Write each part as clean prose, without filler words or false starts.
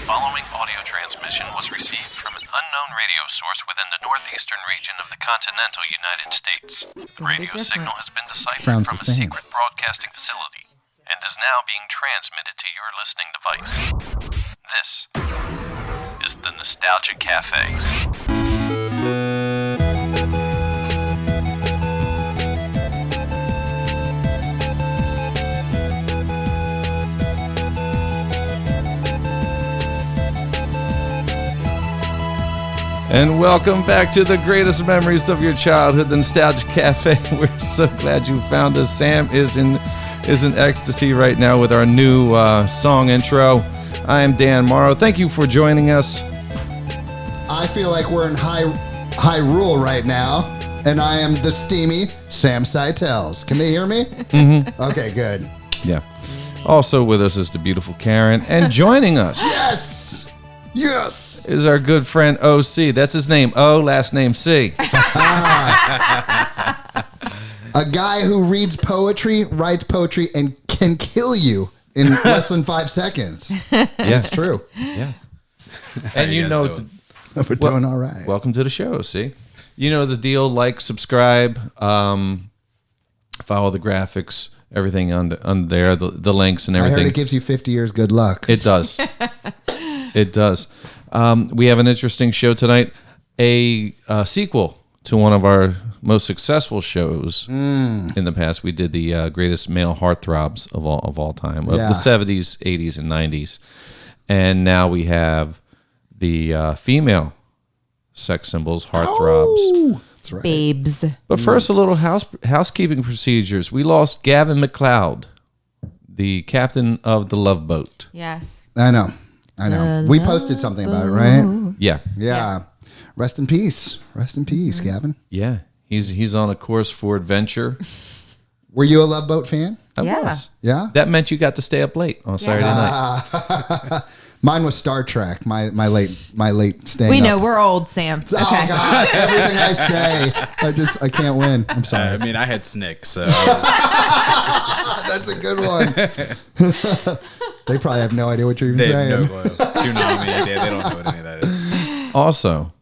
following audio transmission was received from an unknown radio source within the northeastern region of the continental United States. The radio signal has been deciphered from a secret broadcasting facility and is now being transmitted to your listening device. This is the Nostalgia Cafes. And welcome back to the greatest memories of your childhood, the Nostalgia Cafe. We're so glad you found us. Sam is in ecstasy right now with our new song intro. I am Dan Morrow. Thank you for joining us. I feel like we're in Hyrule right now, and I am the steamy Sam Seitels. Can they hear me? Mm-hmm. Okay, good. Yeah. Also with us is the beautiful Karen, and joining us. Yes! Yes! Is our good friend Ocie. That's his name. O, last name C. A guy who reads poetry, writes poetry, and can kill you in less than 5 seconds. Yeah. It's true. Yeah. And you know, We're doing all right. welcome to the show, Ocie. You know the deal. Like, subscribe, follow the graphics, everything on there, the links and everything. I heard it gives you 50 years good luck. It does. It does. We have an interesting show tonight, a sequel to one of our most successful shows in the past. We did the greatest male heartthrobs of all time, of the 70s, 80s, and 90s. And now we have the female sex symbols, heartthrobs. Oh, that's right. Babes. But first, a little housekeeping procedures. We lost Gavin MacLeod, the captain of the Love Boat. Yes. I know. We posted something about it, right? Yeah. Rest in peace. Rest in peace, Gavin. Yeah. He's on a course for adventure. Were you a Love Boat fan? I Yeah. was. Yeah? That meant you got to stay up late on Saturday night. Mine was Star Trek, my late staying We up. know we're old, Sam. Oh, Okay. God. Everything I say, I can't win. I'm sorry. I mean, I had Snick, so That's a good one. They probably have no idea what you're even they saying. know Toonami. They don't know what any of that is. Also,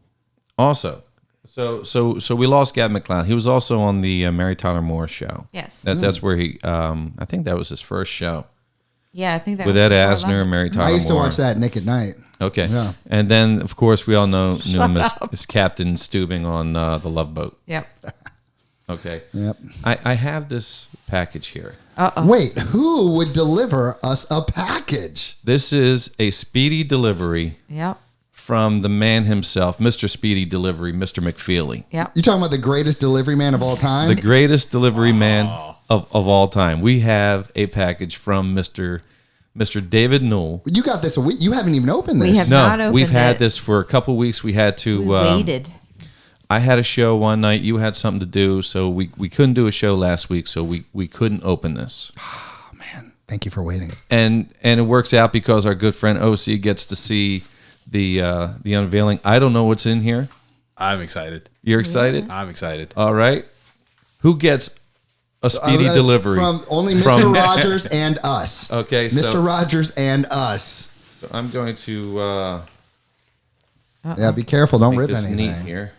so we lost Gavin MacLeod. He was also on the Mary Tyler Moore show. Yes. That's where he. I think that was his first show Yeah, I think that with was Ed before Asner, Love. Mary Tyler I used to Moore. watch that Nick at Night. Okay, Yeah. and then of course we all knew him as Captain Steubing on the Love Boat. Yep. Okay. Yep. I have this package here. Wait, who would deliver us a package? This is a speedy delivery Yep. from the man himself, Mr. Speedy Delivery, Mr. McFeely. Yep. You talking about the greatest delivery man of all time? The greatest delivery man of all time. We have a package from Mr. David Newell. You got this a week. You haven't even opened this. We have not No, opened we've had it. this for a couple weeks. We had to. We waited. I had a show one night. You had something to do, so we couldn't do a show last week, so we couldn't open this. Oh, man. Thank you for waiting. And it works out because our good friend Ocie gets to see the unveiling. I don't know what's in here. I'm excited. You're excited? I'm excited. All right. Who gets a speedy delivery? From only Mr. Rogers and us. Okay, Mr. Rogers and us. So I'm going to Yeah, be careful. Don't make rip this anything. neat here.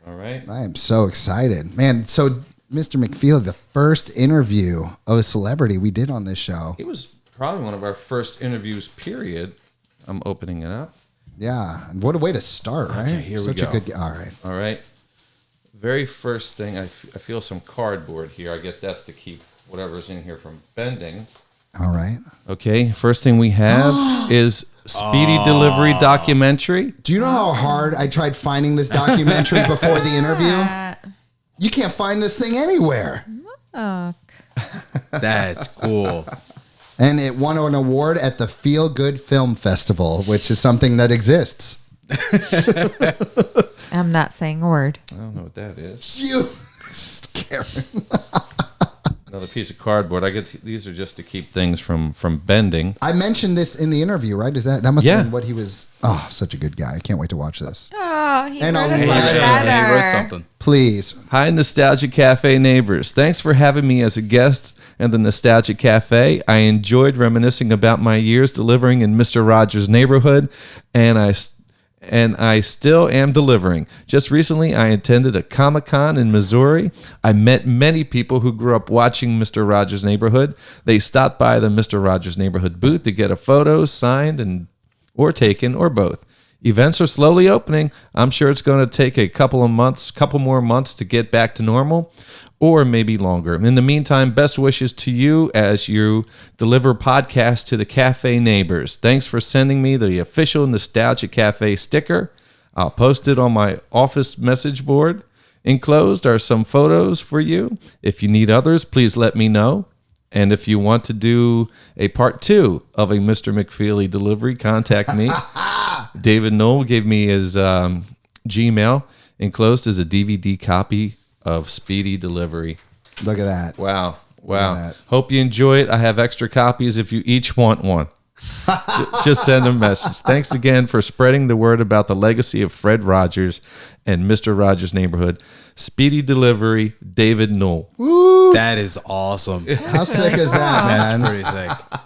All right. I am so excited. Man, so Mr. McFeely, the first interview of a celebrity we did on this show. It was probably one of our first interviews, period. I'm opening it up. Yeah. And what a way to start, right? Okay, here we Such go. a good. All right. All right. Very first thing, I feel some cardboard here. I guess that's to keep whatever's in here from bending. All right. Okay. First thing we have is Speedy Delivery documentary. Do you know how hard I tried finding this documentary before the interview? You can't find this thing anywhere. That's cool. And it won an award at the Feel Good Film Festival, which is something that exists. I'm not saying a word. I don't know what that is. You, Karen. Another piece of cardboard. I get these are just to keep things from bending. I mentioned this in the interview, right? Is that must Yeah. have been what he was? Oh, such a good guy! I can't wait to watch this. Oh, he And wrote a us a letter. letter. He wrote something. Please, Hi, Nostalgia Cafe neighbors. Thanks for having me as a guest and the Nostalgic Cafe. I enjoyed reminiscing about my years delivering in Mr. Rogers' neighborhood, and I still am delivering. Just recently, I attended a Comic-Con in Missouri. I met many people who grew up watching Mr. Rogers' Neighborhood. They stopped by the Mr. Rogers' Neighborhood booth to get a photo signed or taken, or both. Events are slowly opening. I'm sure it's going to take a couple more months to get back to normal, or maybe longer. In the meantime, best wishes to you as you deliver podcasts to the cafe neighbors. Thanks for sending me the official Nostalgia Cafe sticker. I'll post it on my office message board. Enclosed are some photos for you. If you need others, please let me know. And if you want to do a part 2 of a Mr. McFeely delivery, contact me. David Newell gave me his Gmail. Enclosed is a DVD copy of Speedy Delivery. Look at that. Wow. at that. Hope you enjoy it. I have extra copies if you each want one. Just send a message. Thanks again for spreading the word about the legacy of Fred Rogers and Mr. Rogers' Neighborhood. Speedy Delivery, David Newell. That is awesome. How sick is that, That's man? pretty sick.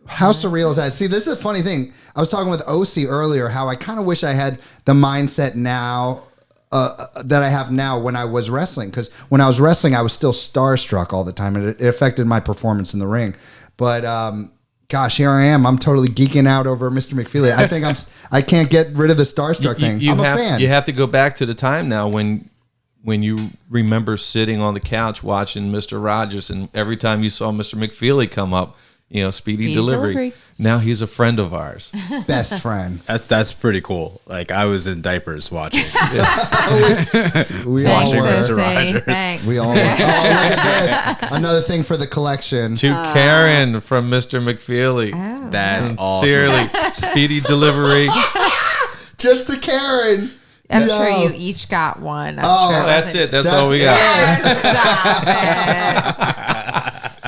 How surreal is that? See, this is a funny thing. I was talking with Ocie earlier how I kind of wish I had the mindset now that I have now when I was wrestling. Because when I was wrestling, I was still starstruck all the time, and it affected my performance in the ring. But gosh, here I am. I'm totally geeking out over Mr. McFeely. I think I can't get rid of the starstruck thing. I'm a fan. You have to go back to the time now when you remember sitting on the couch watching Mr. Rogers, and every time you saw Mr. McFeely come up, Speedy Delivery. Now he's a friend of ours. Best friend. That's pretty cool. Like, I was in diapers watching. We Thanks, all were. Mr. Ocie. Rogers. Thanks. We all were. Oh, look at this. Another thing for the collection. To Karen from Mr. McFeely. Oh. That's awesome. Sincerely, Speedy Delivery. Just to Karen. I'm Yo. sure you each got one. Oh, sure That's it. That's all we it. got. Stop it.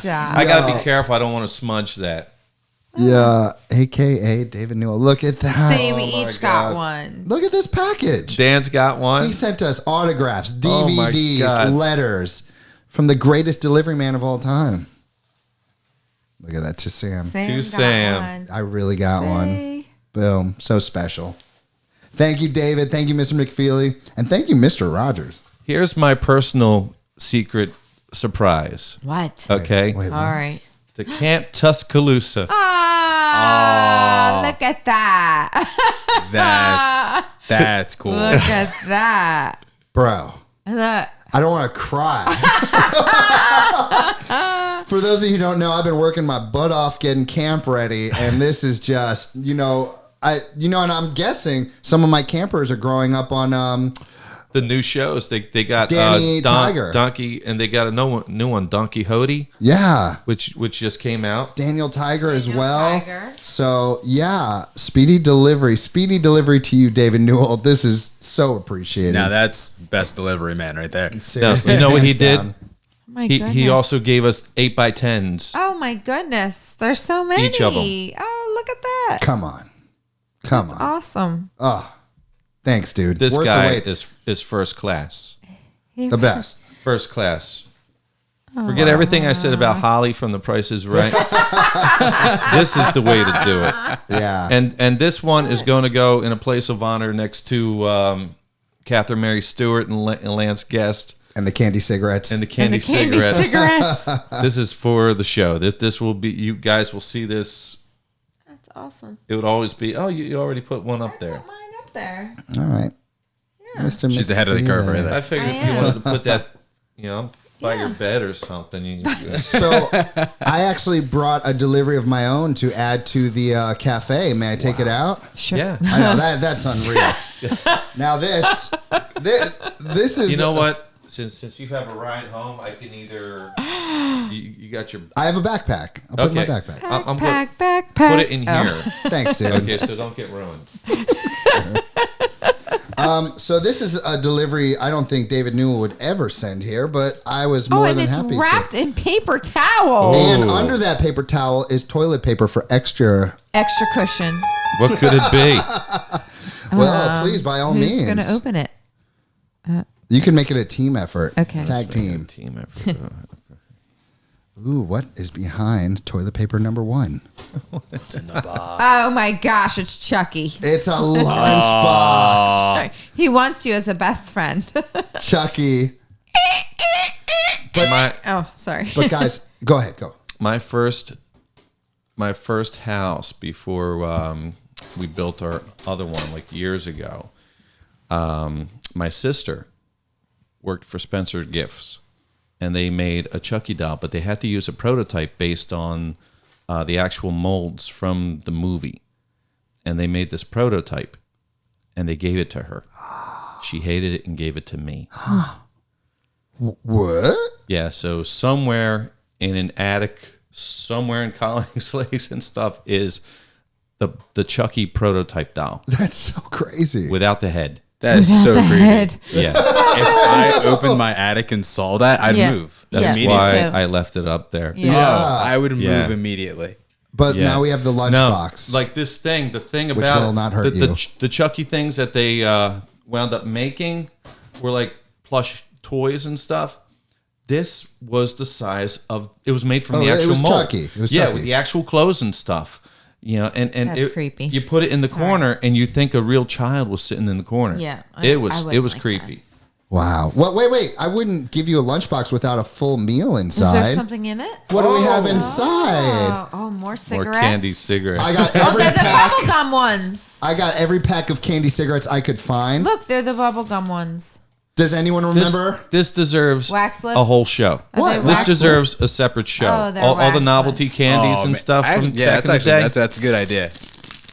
Stop. I got to be careful. I don't want to smudge that. Yeah, AKA David Newell. Look at that. See, we my each got God. one. Look at this package. Dan's got one. He sent us autographs, Oh my DVDs, God. letters from the greatest delivery man of all time. Look at that, to Sam. Sam To got Sam. one. I really got one. See? Boom. So special. Thank you, David. Thank you, Mr. McFeely. And thank you, Mr. Rogers. Here's my personal secret surprise. What? Okay. Wait, All right. To Camp Tuscaloosa. Look at that. That's cool. Look at that. bro. Look. I don't want to cry. For those of you who don't know, I've been working my butt off getting camp ready, and this is just, and I'm guessing some of my campers are growing up on The new shows. They got Danny Tiger. Donkey, and they got a new one, Don Quixote, which just came out. Daniel Tiger as Daniel well. Tiger. So yeah, speedy delivery to you, David Newell. This is so appreciated. Now that's best delivery man right there. Seriously, You know what he hands did? down. Oh my He goodness. also gave us 8x10s. Oh my goodness. There's so many. Each of 'em. Oh, look at that. Come on. Awesome. Oh, thanks, dude. This Worth guy the wait. is first class. The best. First class. Forget everything I said about Holly from The Price is Right. This is the way to do it. Yeah. And this one is going to go in a place of honor next to Catherine Mary Stewart and Lance Guest And the candy cigarettes. and the candy, candy cigarettes. cigarettes. This is for the show. This will be, you guys will see this. That's awesome. It would always be, you already put one up there. Put mine up there. All right. Mr. She's ahead of the curve right there. I figured I if you am. wanted to put that, by your bed or something. So I actually brought a delivery of my own to add to the cafe. May I take it out? Sure. Yeah. I know that's unreal. Now this is. You know what? Since you have a ride home, I can either you got your I have a backpack. I'll put it in my backpack. I'm Backpack. put it in Oh. here. Thanks, dude. Okay, so don't get ruined. So this is a delivery I don't think David Newell would ever send here, but I was Oh, more and than it's happy wrapped to. in paper towel. And Ooh. under that paper towel is toilet paper for extra. Extra cushion. What could it be? Well, please, by all Who's means. going to open it? You can make it a team effort. Okay. Tag team. Team effort. Ooh, what is behind toilet paper number 1? What's in the box? Oh my gosh, it's Chucky. It's a lunchbox. Sorry. He wants you as a best friend. Chucky. Oh, sorry. But guys, go ahead. Go. My first house before we built our other one like years ago. My sister worked for Spencer Gifts, and they made a Chucky doll, but they had to use a prototype based on the actual molds from the movie. And they made this prototype, and they gave it to her. She hated it and gave it to me. What? Yeah, so somewhere in an attic, somewhere in Collins Lakes and stuff is the Chucky prototype doll That's so crazy. without the head. That is so the creepy. head. Yeah, If I opened my attic and saw that, I'd Yeah. move that's immediately. why too. I left it up there. Yeah. Oh, I would move Yeah. immediately. But Yeah. now we have the lunchbox. No, like this thing, the thing Which about will not hurt the, you. the Chucky things that they wound up making were like plush toys and stuff. This was the size of, it was made from Oh, the it actual was mold. Chucky. It was yeah, Chucky. with the actual clothes and stuff. You know, and That's creepy. You put it in the corner, and you think a real child was sitting in the corner. Yeah, it I was wouldn't like creepy. Wow. Well, wait. I wouldn't give you a lunchbox without a full meal Is inside. there something in it? What do we have inside? Oh, more More cigarettes. candy cigarettes. I got Oh, every they're the pack. bubblegum ones. I got every pack of candy cigarettes I could find. Look, they're the bubblegum ones. Does anyone remember? This deserves Wax lips? a whole show. Are What? they This wax deserves a separate show. Oh, they're all the wax novelty lips. candies Oh, and man. stuff. Actually, From yeah, back that's in the actually day. that's a good idea.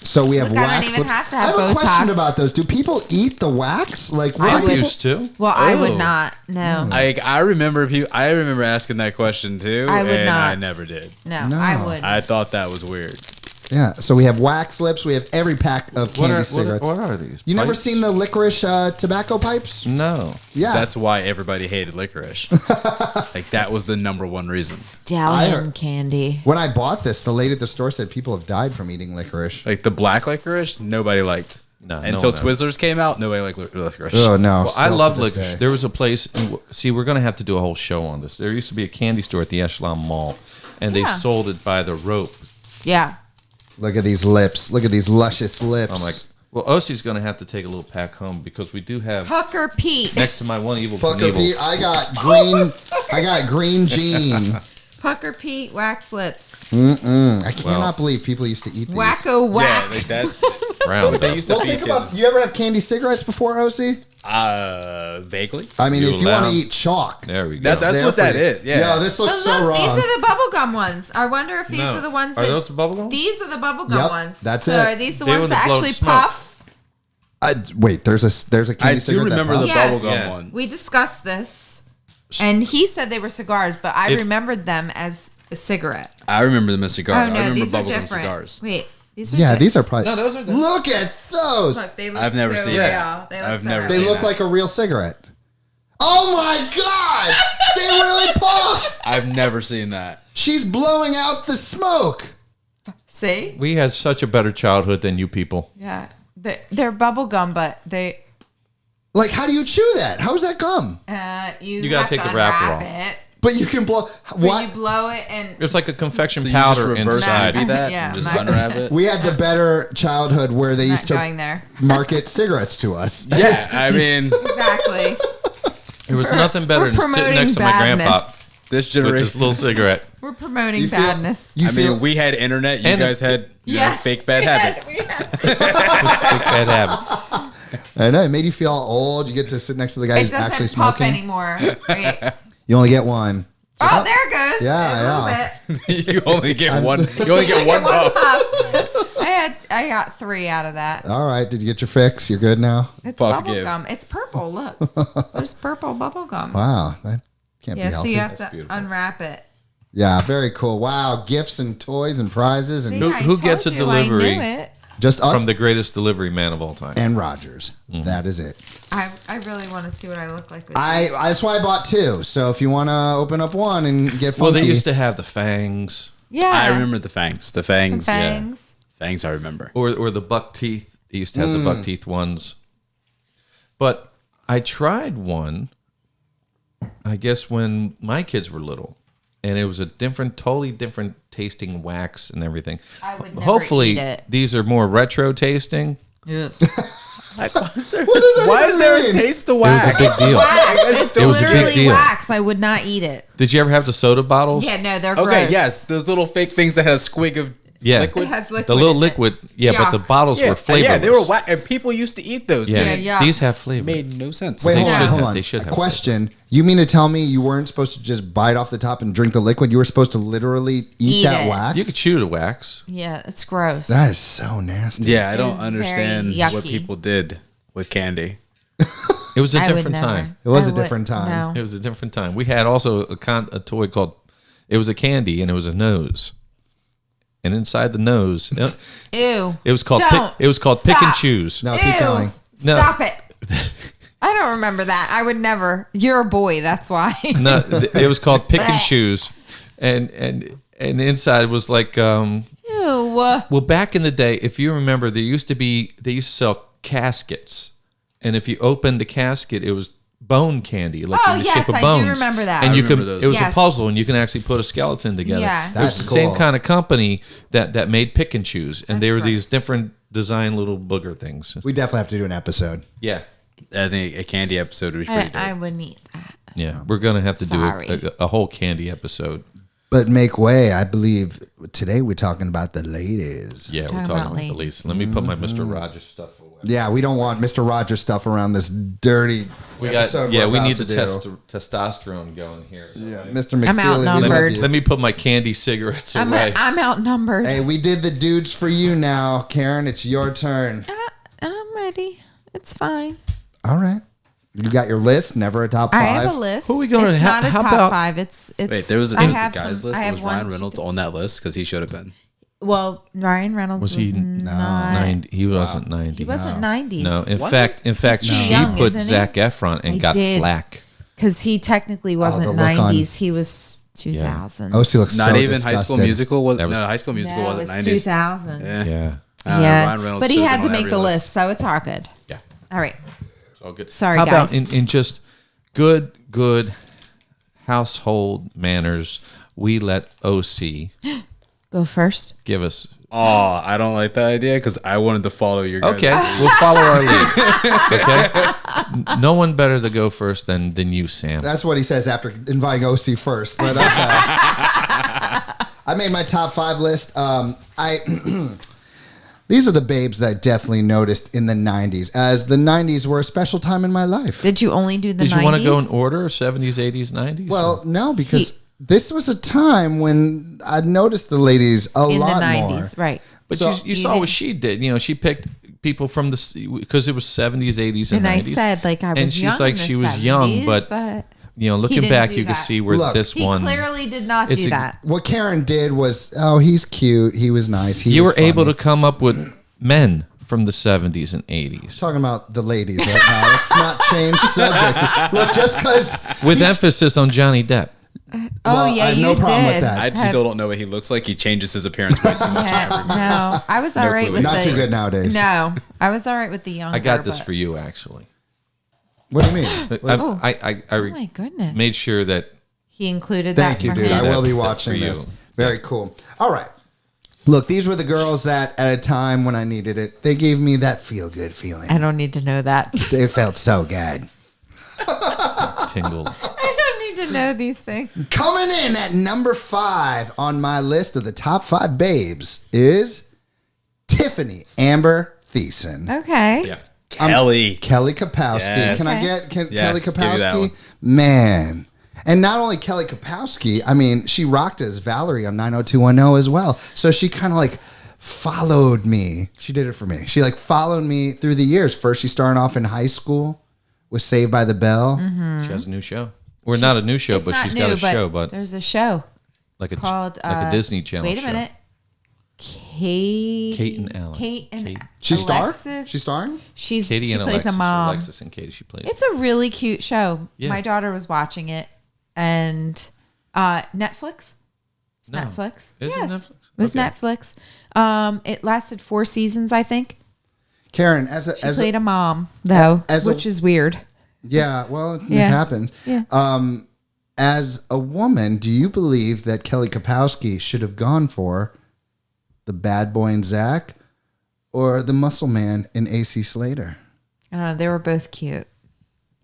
So we have Look, I don't wax even lips. have to I have have a question Botox. about those. Do people eat the wax? Like, what I do people? used to. Well, I would Oh. not. No. I remember asking that question too, I would and not. I never did. No, No. I would. I thought that was weird. Yeah. So we have wax lips. We have every pack of What candy are, cigarettes. what are these? You never Pipes? seen the licorice tobacco pipes? No. Yeah. That's why everybody hated licorice. Like that was the number one reason. Stallion candy. When I bought this, the lady at the store said people have died from eating licorice. Like the black licorice, nobody liked. No, no Until one Twizzlers came out, nobody liked licorice. Oh no! Well, I still love to this licorice. day. There was a place. See, we're going to have to do a whole show on this. There used to be a candy store at the Echelon Mall, and they Yeah. sold it by the rope. Yeah. Look at these lips. Look at these luscious lips. I'm like, well, Ocie's going to have to take a little pack home because we do have Pucker Pete. next to my one evil Fucker Knievel. Pete, I got green. I got green Jean. Pucker Pete wax lips. I cannot believe people used to eat these. Wacko Yeah, wax. like that. Round They up. used to Well, feed think about. kids. You ever have candy cigarettes before, Ocie? Vaguely. I mean, You if you want allow- to eat chalk, There we go. That's there what for that you. is. Yeah. Yo, this But looks look, so wrong. these are the bubblegum ones. I wonder if these No. are the ones Are that. those the bubblegum? These are the bubblegum Yep, ones. that's so it. are these the They ones were the that blow actually smoke. puff? Wait, there's a candy I do cigarette that remember the puffs? Yes. bubblegum Yeah. ones. We discussed this, and he said they were cigars, but I remembered them as a cigarette. I remember them as cigars. Oh I no, remember these are bubblegum different. cigars. Wait, these are Yeah, different. these are probably. No, those are the- Look at those. Look, they look I've never so seen real. that. They look I've so never real. They seen look that. like a real cigarette. Oh my god! They really puff. I've never seen that. She's blowing out the smoke. See? We had such a better childhood than you people. Yeah, they're bubble gum, but they Like, how do you chew that? How's that gum? you gotta have take to the wrapper unwrap off. it. But you can blow. But What? you blow it and It's like a confection So you just powder reverse inside. maybe that Yeah, and just not- unwrap it. We had the better childhood where they not used to going there. market cigarettes to us. Yeah, I mean, Exactly. There was nothing better We're than sitting promoting next to my grandpa badness. this with this generation. little cigarette. We're promoting You feel- badness. You I feel? mean, we had internet. You And- guys had you know, fake bad We had- habits. we had- Quick bad habit. I know it made you feel all old. You get to sit next to the guy It who's actually doesn't puff smoking. anymore. Wait. You only get one. Oh, there it goes. Yeah, A little bit. You only get one. You only get one puff. I got 3 out of that. All right. Did you get your fix? You're good now. It's Puff bubble give. gum. It's purple. Look, there's purple bubble gum. Wow, that can't Yeah, be so healthy. you have That's to beautiful. unwrap it. Yeah, very cool. Wow, gifts and toys and prizes and See, Who- I who told gets a you, delivery? I knew it. just us From the greatest delivery man of all time. and Rogers. That is it. I really want to see what I look like with That's why I bought 2. So if you want to open up one and get funky, Well, they used to have the fangs Yeah. I remember the fangs. The fangs. Fangs. Fangs. I remember. or the buck teeth. They used to have the buck teeth ones. But I tried one, I guess, when my kids were little. and it was a totally different tasting wax and everything. I would never Hopefully, eat it. these are more retro tasting. Ugh. Why is there a taste of It was wax? a big deal. It's It was a big literally deal. wax. I would not eat it. Did you ever have the soda bottles? Yeah, no, they're Okay, gross. yes, those little fake things that had a squig of Yeah. liquid. It has liquid. The little in it. liquid. Yeah, but the bottles were flavorless. Yeah, they were wax, and people used to eat those. Yeah, and Yeah. these have flavor. it made no sense. Wait, They hold should on, hold have- on. they should A have question. You mean to tell me you weren't supposed to just bite off the top and drink the liquid? You were supposed to literally eat that it. wax? You could chew the wax. Yeah, it's gross. That is so nasty. Yeah, I It don't is very understand what yucky. people did with candy. It was a I would different never. time. It was I a different time. It No. was a different time. We had also a toy called. It was a candy and it was a nose, and inside the nose, Ew. it was called. Don't. It was called pick and Stop. choose. No, keep Ew. going. No. Stop it. I don't remember that. I would never. You're a boy. That's why. No, it was called pick and Blech. choose, and inside was like. Ew. Well, back in the day, if you remember, they used to sell caskets, and if you opened the casket, it was bone candy, like Oh, in the yes, shape of I do bones. remember that. And I you remember could. those. It was Yes. a puzzle, and you can actually put a skeleton together. Yeah. It was That's the same cool. kind of company that made pick and choose, and they That's were these gross. different design little booger things. We definitely have to do an episode. Yeah, I think a candy episode would be pretty I dope. wouldn't eat that. yeah, we're gonna have to Sorry. do a whole candy episode. But make way. I believe today we're talking about the ladies. Yeah, we're Talking talking about about the ladies. least. Let me put my Mr. Rogers stuff away. Yeah, we don't want Mr. Rogers stuff around this dirty episode. We we're need about the to do. testosterone going here. So Yeah, Mr. McFeely, I'm we outnumbered. love you. let me put my candy cigarettes away. I'm outnumbered. Hey, we did the dudes for you now, Karen. It's your turn. I'm ready. It's fine. All right, you got your list. Never a top I five. have a list. Who are we going It's to- not a how top about- five. It's Wait, there was a I guys have list. some- I It have was one, Ryan two, Reynolds three. on that list because he should have been. Well, Ryan Reynolds Was was, he not. 90? He wasn't 90. He wasn't 90s. No, in Was fact, He's she young, put isn't he? Zac Efron and I got did. flack. Because he technically wasn't the look on- 90s. He was 2000. Ocie looks Not so even High School disgusted. Musical was. That was- No, High School Musical No, wasn't it was 90s. 2000. Yeah, Yeah, Ryan Reynolds but he should have had been to on make every the list. list, so it's all good. yeah. All right. It's all good. Sorry, How guys. about in just good household manners, we let OC Go first. give us. Oh, I don't like that idea because I wanted to follow your guys. Okay, we'll follow our lead. Okay, no one better to go first than you, Sam. That's what he says after inviting OC first. But I made my top five list. These are the babes that I definitely noticed in the 90s, as the 90s were a special time in my life. Did you only do the Did 90s? you want to go in order? 70s, 80s, 90s? Well, no, because this was a time when I noticed the ladies a in the lot 90s, more. right? But So- you saw what she did. You know, she picked people from the because it was 70s, 80s, and And I 90s. said, like, I was and she's young like in the she was 70s, young, but you know, looking didn't back, do you can that. see where Look, this He one. clearly did not It's do ex- that. What Karen did was, oh, he's cute. He was nice. He You was were able funny. to come up with men from the 70s and 80s Talking about the ladies right now. Let's not change subjects. Look, just because. with emphasis on Johnny Depp. Oh, yeah, I have you no problem with did. that. I still don't know what he looks like. He changes his appearance way too much. Yeah, no, I was all right clue. with Not the. too good nowadays. No, I was all right with the younger. I got this but- for you, actually. What do you mean? I Oh my goodness! made sure that He included Thank that you, for dude. I him. will be That watching for you. this. Very cool. All right. Look, these were the girls that at a time when I needed it, they gave me that feel good feeling. I don't need to know that. It felt so good. tingled. I don't need to know these things. Coming in at number 5 on my list of the top 5 babes is Tiffany Amber Thiessen. Okay. Yeah. Kelly. Kelly Kapowski. Yes. Can I Okay. get Kelly Yes, give you that Kapowski? one. Man. And not only Kelly Kapowski, I mean, she rocked as Valerie on 90210 as well. So she kind of like followed me. She did it for me. She like followed me through the years. First, she started off in high school with Saved by the Bell. She has a new show. Or not a new show, It's but not she's new, got a show, but there's a show like a called like a Disney Channel Wait a show. minute. Kate and Ellen. Kate and Kate. She starred? Alexis. She starred? She Katie and plays Alexis. a mom. Alexis and Katie. She plays. It's a really cute show. Yeah. My daughter was watching it, and Netflix. It's No. Netflix. Is it yes. Netflix? It was Okay. Netflix. It lasted 4 seasons, I think. Karen, She played a mom, though, as a- which is weird. yeah, well, it Yeah. happens. Yeah. As a woman, do you believe that Kelly Kapowski should have gone for the bad boy in Zach or the muscle man in AC Slater? I don't know. They were both cute.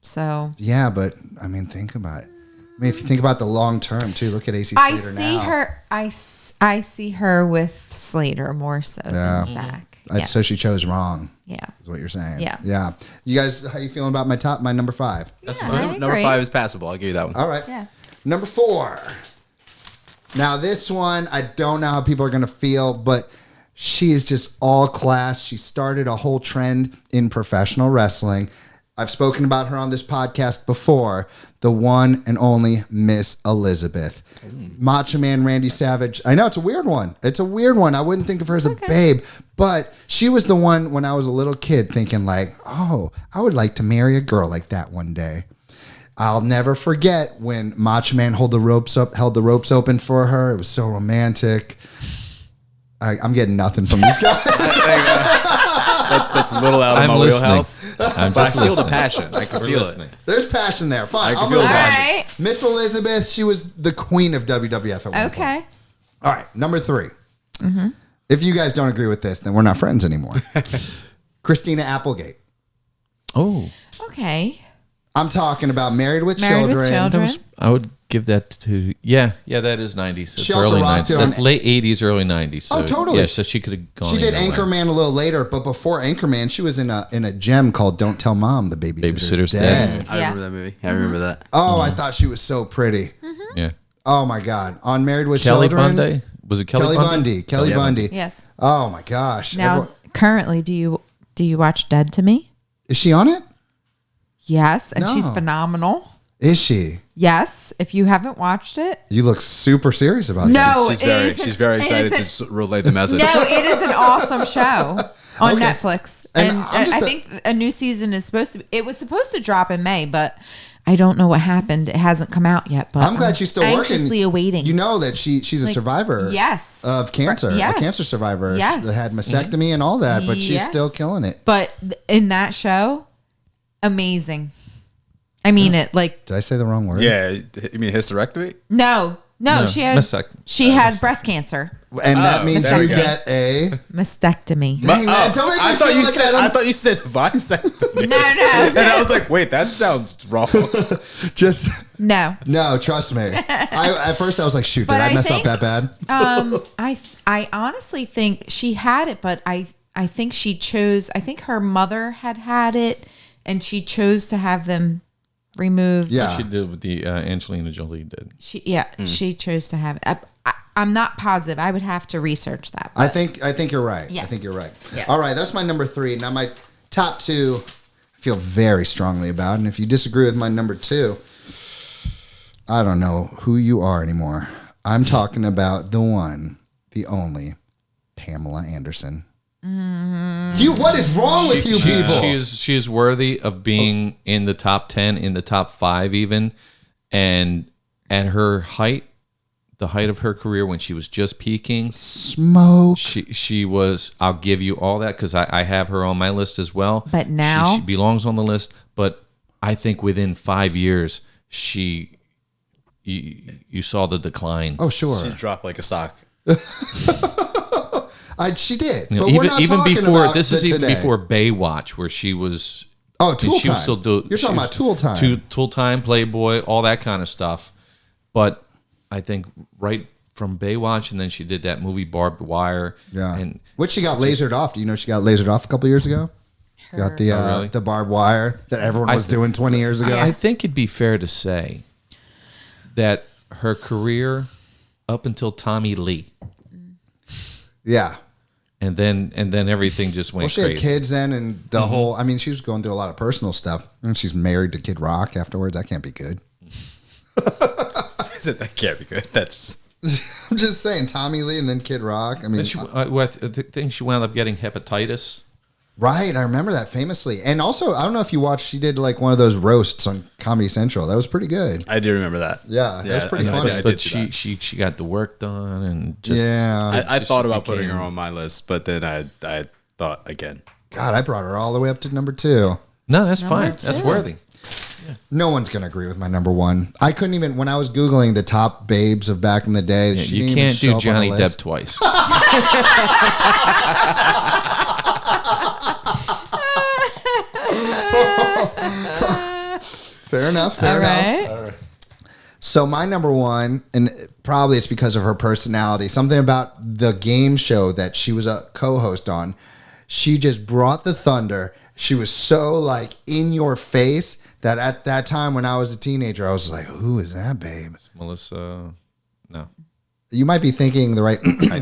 So Yeah, but I mean, think about it. I mean, if you think about the long term too, look at AC Slater I see now. her. I see her with Slater more so than Zach. Yeah. So she chose wrong. Yeah. Is what you're saying. Yeah. Yeah. You guys, how you feeling about my number 5? That's Yeah, fine. I Number agree. 5 is passable. I'll give you that one. All right. Yeah. Number 4. Now this one, I don't know how people are going to feel, but she is just all class. She started a whole trend in professional wrestling. I've spoken about her on this podcast before. The one and only Miss Elizabeth. Macho Man Randy Savage. I know it's a weird one. I wouldn't think of her as a babe, but she was the one when I was a little kid thinking like, oh, I would like to marry a girl like that one day. I'll never forget when Macho Man held the ropes open for her. It was so romantic. I'm getting nothing from these guys. That's a little out of my wheelhouse. I'm But I just feel the listening. passion. I can We're feel listening. it. There's passion there. Fine. I can I'll feel move the on. passion. All right. Miss Elizabeth, she was the queen of WWF at one point. Okay. All right, number 3. If you guys don't agree with this, then we're not friends anymore. Christina Applegate. Oh, Okay. I'm talking about Married with Married with Children. Children. I would give that to that is 90s. It's She also early rocked 90s. it That's on- late 80s, early 90s. So, Oh, totally. Yeah, so she could have gone. She did either way. Anchorman a little later, but before Anchorman, she was in a gem called Don't Tell Mom the Babysitter's Babysitter's Dead. I Yeah. remember that movie. I remember that. Oh, I thought she was so pretty. Yeah. Oh my God. On Married with Kelly Children. Bundy. Was it Kelly Bundy? Kelly Bundy. Yes. Oh my gosh. Now, currently, do you watch Dead to Me? Is she on it? Yes, and she's No. phenomenal. Is she? Yes, if you haven't watched it. You look super serious about No. this. She's very it excited isn't- to relay the message. No, it is an awesome show on Okay. Netflix, And and, I'm just I think a new season is supposed to. It was supposed to drop in May, but I don't know what happened. It hasn't come out yet. But I'm glad she's still working. Anxiously awaiting. You know that she's a Like, survivor. yes. Of cancer. Yes. A cancer survivor. Yes. That had mastectomy and all that, but she's Yes. still killing it. But in that show, amazing. I mean it. Like Did I say the wrong word? Yeah, you mean hysterectomy? no, No, she had breast cancer, And that means there you we go. get a. mastectomy. Dang, man, don't make me I thought feel you like said. I I don't- thought you said vasectomy. No. And I was like, wait, that sounds wrong. Just. No. No, trust me. At first I was like, shoot, did But I I mess think- up that bad? I honestly think she had it, but I think she chose. I think her mother had it, and she chose to have them removed. Yeah. She did what the Angelina Jolie did. She chose to have it. I'm not positive. I would have to research that. I think you're right. I Yes. think you're right. Yeah. All right, that's my number 3. Now my top 2, I feel very strongly about, and if you disagree with my number 2, I don't know who you are anymore. I'm talking about the one, the only, Pamela Anderson. What is wrong with you people? She is worthy of being in the top 10, in the top 5 even, and at her height, the height of her career when she was just peaking, Smoke. she was. I'll give you all that because I have her on my list as well. But now- she belongs on the list. But I think within 5 years, you saw the decline. Oh, sure. She dropped like a sock. She did. You know, But we're not even talking before about this is even today. before Baywatch, where she was. Oh, and Tool she was Time. still You're talking about Tool Time. Tool Time, Playboy, all that kind of stuff. But I think right from Baywatch, and then she did that movie Barbed Wire. Yeah. And Which she got lasered off. Do you know she got lasered off a couple years ago? Got the really? the barbed wire that everyone was doing 20 years ago. I think it'd be fair to say that her career up until Tommy Lee, Yeah. and then everything just went Well, she crazy. had kids then, and the whole. I mean, she was going through a lot of personal stuff, and she's married to Kid Rock afterwards. That can't be good. I said that can't be good. That's I'm just saying, Tommy Lee and then Kid Rock. I mean, Then I think she wound up getting hepatitis. right? I remember that famously. And also, I don't know if you watched. She did like one of those roasts on Comedy Central. That was pretty good. I do remember that. Yeah, that was pretty I- funny. I But did see that. she got the work done and just Yeah. I just thought about putting became- her on my list, but then I thought again. God, I brought her all the way up to number 2. No, that's fine. That's two. worthy. No one's gonna agree with my number one. I couldn't even when I was googling the top babes of back in the day. Yeah, she you didn't even can't show do up on the Johnny list. Depp twice. Fair enough. Fair enough. All right. So my number one, and probably it's because of her personality, something about the game show that she was a co-host on. She just brought the thunder. She was so like in your face that at that time when I was a teenager, I was like, "Who is that, babe?" Melissa, no. You might be thinking the right.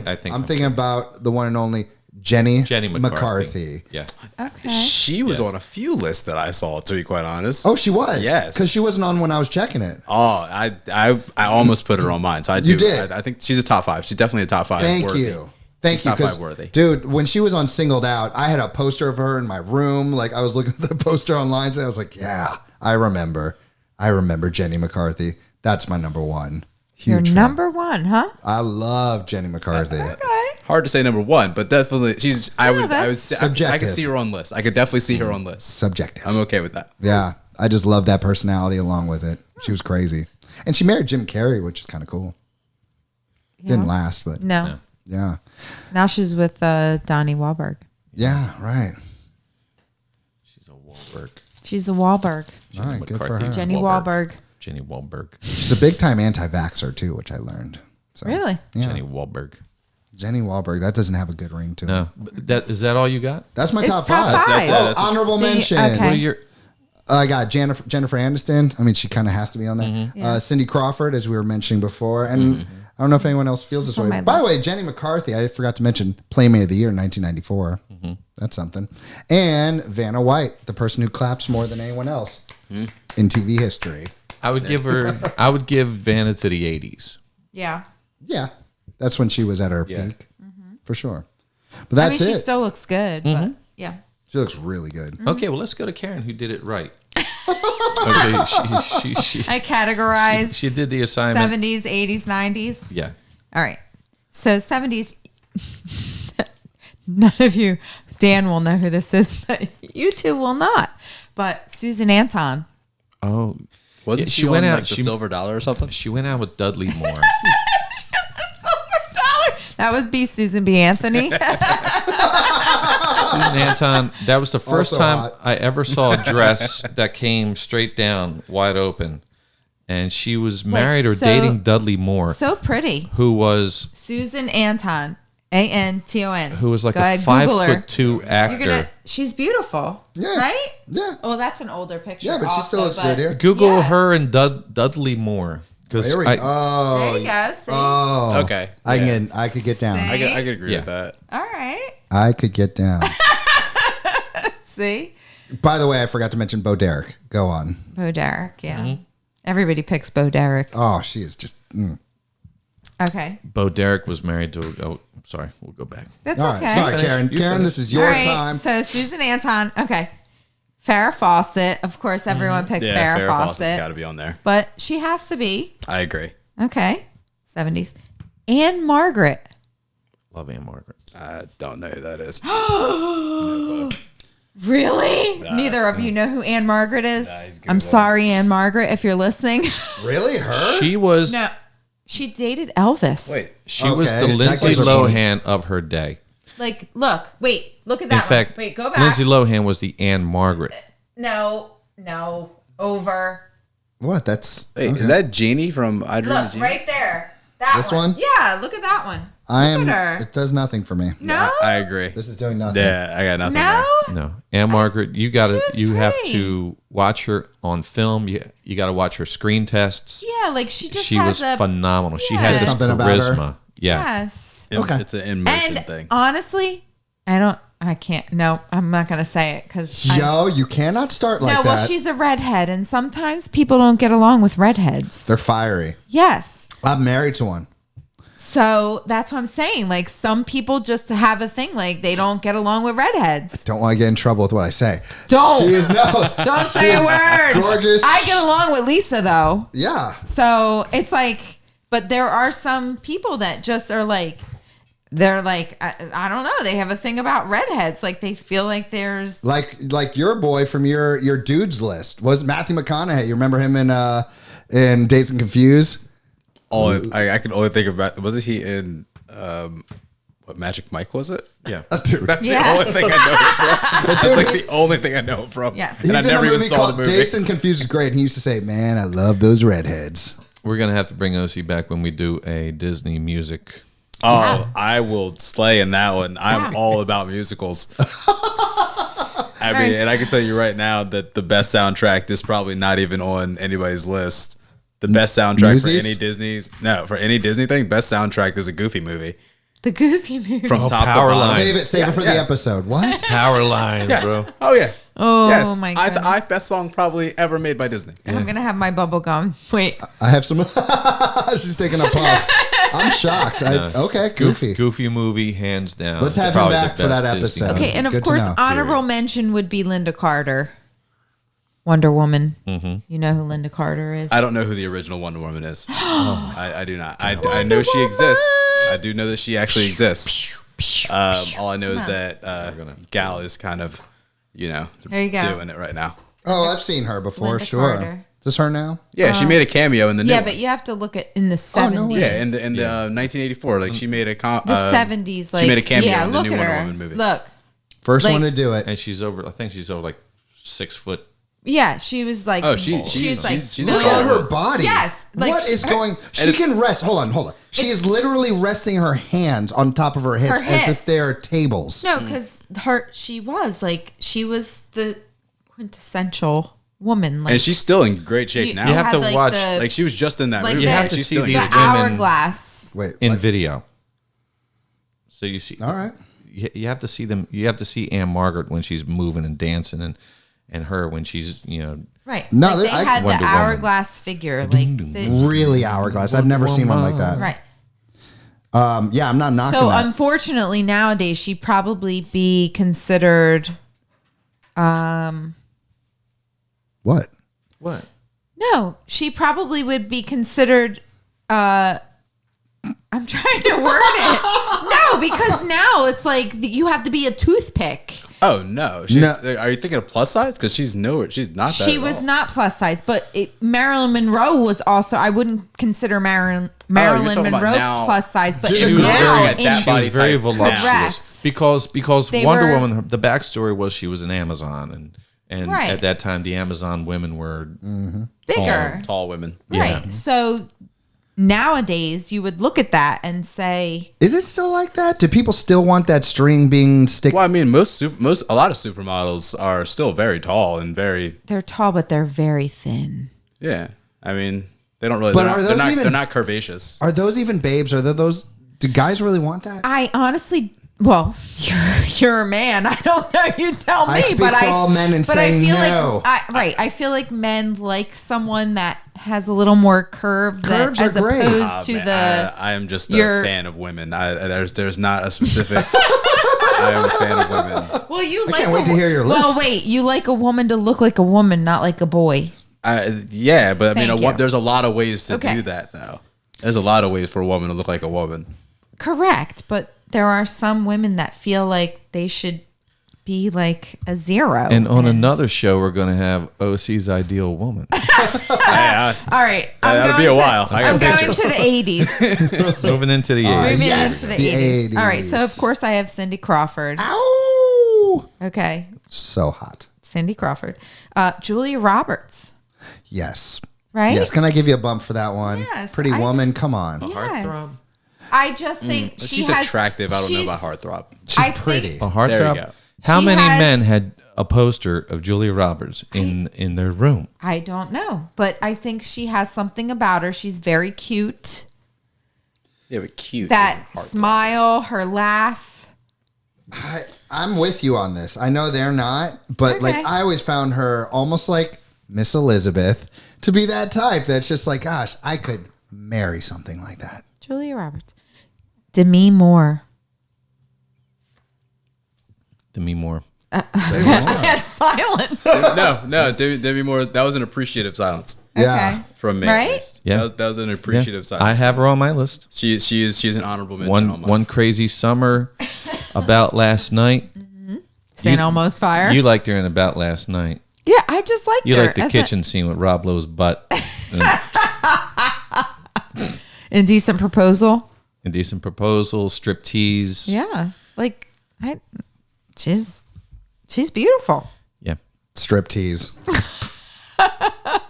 I think I'm thinking about the one and only Jenny McCarthy. Yeah. Okay. She was on a few lists that I saw, to be quite honest. Oh, she was. Yes. because she wasn't on when I was checking it. Oh, I almost put her on mine. So I do. You did. I think she's a top 5. She's definitely a top 5. Thank worthy. you. Thank She's you. top 5 'Cause, worthy. dude, when she was on Singled Out, I had a poster of her in my room. Like I was looking at the poster online, so I was like, "Yeah, I remember Jenny McCarthy. That's my number one. Your Huge fan. number one, huh? I love Jenny McCarthy. Okay. Hard to say number 1, but definitely she's. I would that's say I could subjective. see her on list. I could definitely see her on list. Subjective. I'm okay with that. Yeah, I just love that personality along with it. She was crazy, and she married Jim Carrey, which is kind of cool. Didn't last, but No. yeah, Now she's with Donnie Wahlberg. yeah, right. She's a Wahlberg. She's a Wahlberg. All right, good for McCarthy. her. Jenny Wahlberg. Jenny Wahlberg. She's a big time anti-vaxxer too, which I learned. So, Really? Yeah. Jenny Wahlberg. Jenny Wahlberg. That doesn't have a good ring to it. No, is that all you got? That's my It's top top five. five. Oh, honorable Do you- mention. okay. What are your? I got Jennifer Aniston. I mean, she kind of has to be on there. Mm-hmm. Yeah. Cindy Crawford, as we were mentioning before, and I don't know if anyone else feels this It's on way. my By the list. way, Jenny McCarthy, I forgot to mention, Playmate of the Year in 1994. Mm-hmm. That's something. And Vanna White, the person who claps more than anyone else in TV history. I would give her. I would give Vanna to the 80s. Yeah. Yeah, that's when she was at her peak, for sure. But I that's mean, it. she still looks good, but yeah. She looks really good. Okay, well let's go to Karen, who did it right. Okay, she I categorized she did the assignment. 70s, 80s, 90s. Yeah. All right. So 70s, none of you, Dan will know who this is, but you two will not. But Susan Anton. Oh, Wasn't yeah, she, she went on out- like the she- Silver Dollar or something? she went out with Dudley Moore. That would be Susan B. Anthony. Susan Anton. That was the first Also time hot. I ever saw a dress that came straight down, wide open, and she was married or so- dating Dudley Moore, So pretty. who was Susan Anton. Anton. who was like Go a ahead, Google her. 5'2" actor. She's beautiful. Yeah. Right? Yeah. Oh, that's an older picture. Yeah, but she still also, looks good but- here. Google Yeah. her and Dudley Moore because There we go. Oh, There you go. See? oh. Okay. I Yeah. could get down. See? I could agree Yeah. with that. All right. I could get down. See? By the way, I forgot to mention Bo Derek. Go on. Bo Derek, yeah. Everybody picks Bo Derek. Oh, she is just. Okay. Bo Derek was married to. Oh, sorry, we'll go back. That's All right, okay. sorry, Karen. You Karen, finish. this is All your right, time. So Susan Anton. Okay. Farrah Fawcett. Of course, everyone picks Yeah, Farrah Fawcett's Fawcett. got to be on there. But she has to be. I agree. Okay. 70s. Anne Margaret. Love Anne Margaret. I don't know who that is. Really? Neither of you know who Anne Margaret is? he's I'm Googling. sorry, Anne Margaret, if you're listening. Really, her? She was. No. She dated Elvis. Wait. She was Okay, the that Lindsay gives her points. Lohan of her day. Like, look at that In one. fact, Wait, go back. Lindsay Lohan was the Anne Margaret. No, over. What? That's. Wait, okay. is that Jeannie from I Dream of Look, Jeannie? right there. That This one. one? Yeah, look at that one. I am. Look at her. It does nothing for me. No? I agree. This is doing nothing. Yeah, I got nothing No? there. No, Anne Margaret. You got to. was You have pretty. to watch her on film. You got to watch her screen tests. Yeah, like she just She has was a phenomenal. She Yeah. had this Something about her. charisma. Yeah. yes. Okay. It's an in-motion And thing. honestly, I can't. No, I'm not gonna say it because Yo, you cannot start like no. that. Well, she's a redhead, and sometimes people don't get along with redheads. They're fiery. Yes. I'm married to one. So that's what I'm saying. Like some people just have a thing, like they don't get along with redheads. Don't want to get in trouble with what I say. Don't. She is Don't she say a is word. Gorgeous. I get along with Lisa though. Yeah. So it's like, but there are some people that just are like, they're like, I don't know. They have a thing about redheads. Like they feel like there's like your boy from your dudes list was Matthew McConaughey. You remember him in Dazed and Confused? I can only think about, wasn't he in what, Magic Mike, was it? Yeah. Dude. That's the only thing I know him from. That's like the only thing I know him from. Yes. And I He's in never a even movie saw called the movie. Dazed and Confused is great. And he used to say, "Man, I love those redheads." We're going to have to bring Ocie back when we do a Disney music. Oh, I will slay in that one. I'm all about musicals. I mean, and I can tell you right now that the best soundtrack is probably not even on anybody's list. The best soundtrack for any Disney thing, best soundtrack is a Goofy movie. the Goofy movie. From top to Power bottom. Line. Save it for the episode. What? Power lines, Yes. bro. Oh, yeah. Oh, Yes. my Eye God. to eye, best song probably ever made by Disney. I'm going to have my bubble gum. Wait. I have some. She's taking a puff. I'm shocked. Okay, Goofy. Goofy movie, hands down. Let's have him Probably back the for that best Disney episode. movie. Okay, and of Good to course, know. honorable mention would be Linda Carter. Wonder Woman. Mm-hmm. You know who Linda Carter is? I don't know who the original Wonder Woman is. I do not. I know she exists. I do know that she actually exists. All I know is that Gal is kind of, There you go. doing it right now. Oh, I've seen her before. Linda Sure. Carter. Is this her now? Yeah, she made a cameo in the new Yeah, one. but you have to look at in the Oh, no 70s. way. Yeah, in the 1984, like she made a The 70s. Like, she made a cameo yeah, in the look new at Wonder her. Woman movie. Look. First Like- one to do it. And she's over, I think she's over like 6 foot. Yeah, she was like. Oh, she's Look at her body. Yes, like what is her- going? She can rest. Hold on. She is literally resting her hands on top of her hips Her as if hips. they are tables. No, because she was the quintessential woman. Like And she's still in great shape now. You have to watch- Like she was just in that like movie. the- You have to She's see still in these great the shape. women hourglass. Wait. In what? video. So you see. All right. You have to see them. You have to see Anne Margaret when she's moving and dancing, and her when she's Right. No, like they I- had Wonder the Woman. hourglass figure. Like the, Really hourglass. I've never seen one like that. right. Yeah, I'm not knocking So that. unfortunately, nowadays she'd probably be considered. What? what? No, she probably would be considered. I'm trying to word it. No, because now it's like you have to be a toothpick. Oh no! Are you thinking of plus size? Because she's not that. She at was all. not plus size, but Marilyn Monroe was also. I wouldn't consider Marilyn talking about Monroe now. plus size, but Dude, now at that in, body She was very type voluptuous Correct. because They Wonder were- Woman. The backstory was she was an Amazon, and Right. at that time the Amazon women were bigger, tall women. right? So nowadays you would look at that and say, Is it still like that? Do people still want that string being stick? Well, I mean, a lot of supermodels are still very tall and very they're tall, but they're very thin. yeah. I mean, they don't really. But They're are not, those they're, not, even- they're not curvaceous. Are those even babes? Are there those? Do guys really want that? I honestly, well, you're a man. I don't know. You tell me. I speak but for all men and say I feel no. like I feel like men like someone that has a little more curve, Curves as are great. opposed to Man, I am just a your- fan of women. There's not a specific. I am a fan of women. Well, you I like. can't wait to hear your Well, list. wait. You like a woman to look like a woman, not like a boy. Yeah, but I mean, Thank you. there's a lot of ways to Okay. do that, though. There's a lot of ways for a woman to look like a woman. Correct, but there are some women that feel like they should be like a zero. And on another show, we're going to have OC's ideal woman. Yeah, All right, that'll be a while. I got I'm going pictures. to the 80s. Moving into the 80s. Moving yes, into the the 80s. All right, so 80s. of course I have Cindy Crawford. Ow! Okay, So hot. Cindy Crawford. Julia Roberts, Yes. right? Yes. Can I give you a bump for that one? Yes, Pretty I woman. Come on. Yes. Heartthrob? I just think she She's has, attractive. I don't know about she's- heartthrob. She's I pretty. think- A heartthrob? There you go. How She many has- men had a poster of Julia Roberts in their room? I don't know, but I think she has something about her. She's very cute. Yeah, but cute. That isn't heartthrob. smile, her laugh. I'm with you on this. I know they're not, but like Okay. I always found her almost like Miss Elizabeth to be that type that's just like, gosh, I could marry something like that. Julia Roberts. Demi Moore. Demi Moore. I had silence. No, Debbie Moore. That was an appreciative silence Yeah. Okay. from me. Right? At least. Yeah. That was an appreciative silence. I have her on my list. She's an honorable mention on mine. One crazy summer, About Last Night. St. Elmo's Fire. You liked her in About Last Night. Yeah, I just liked You her. liked the as kitchen scene with Rob Lowe's butt. Indecent Proposal. Indecent Proposal, Striptease. Yeah. Like she's beautiful. Yeah. Striptease.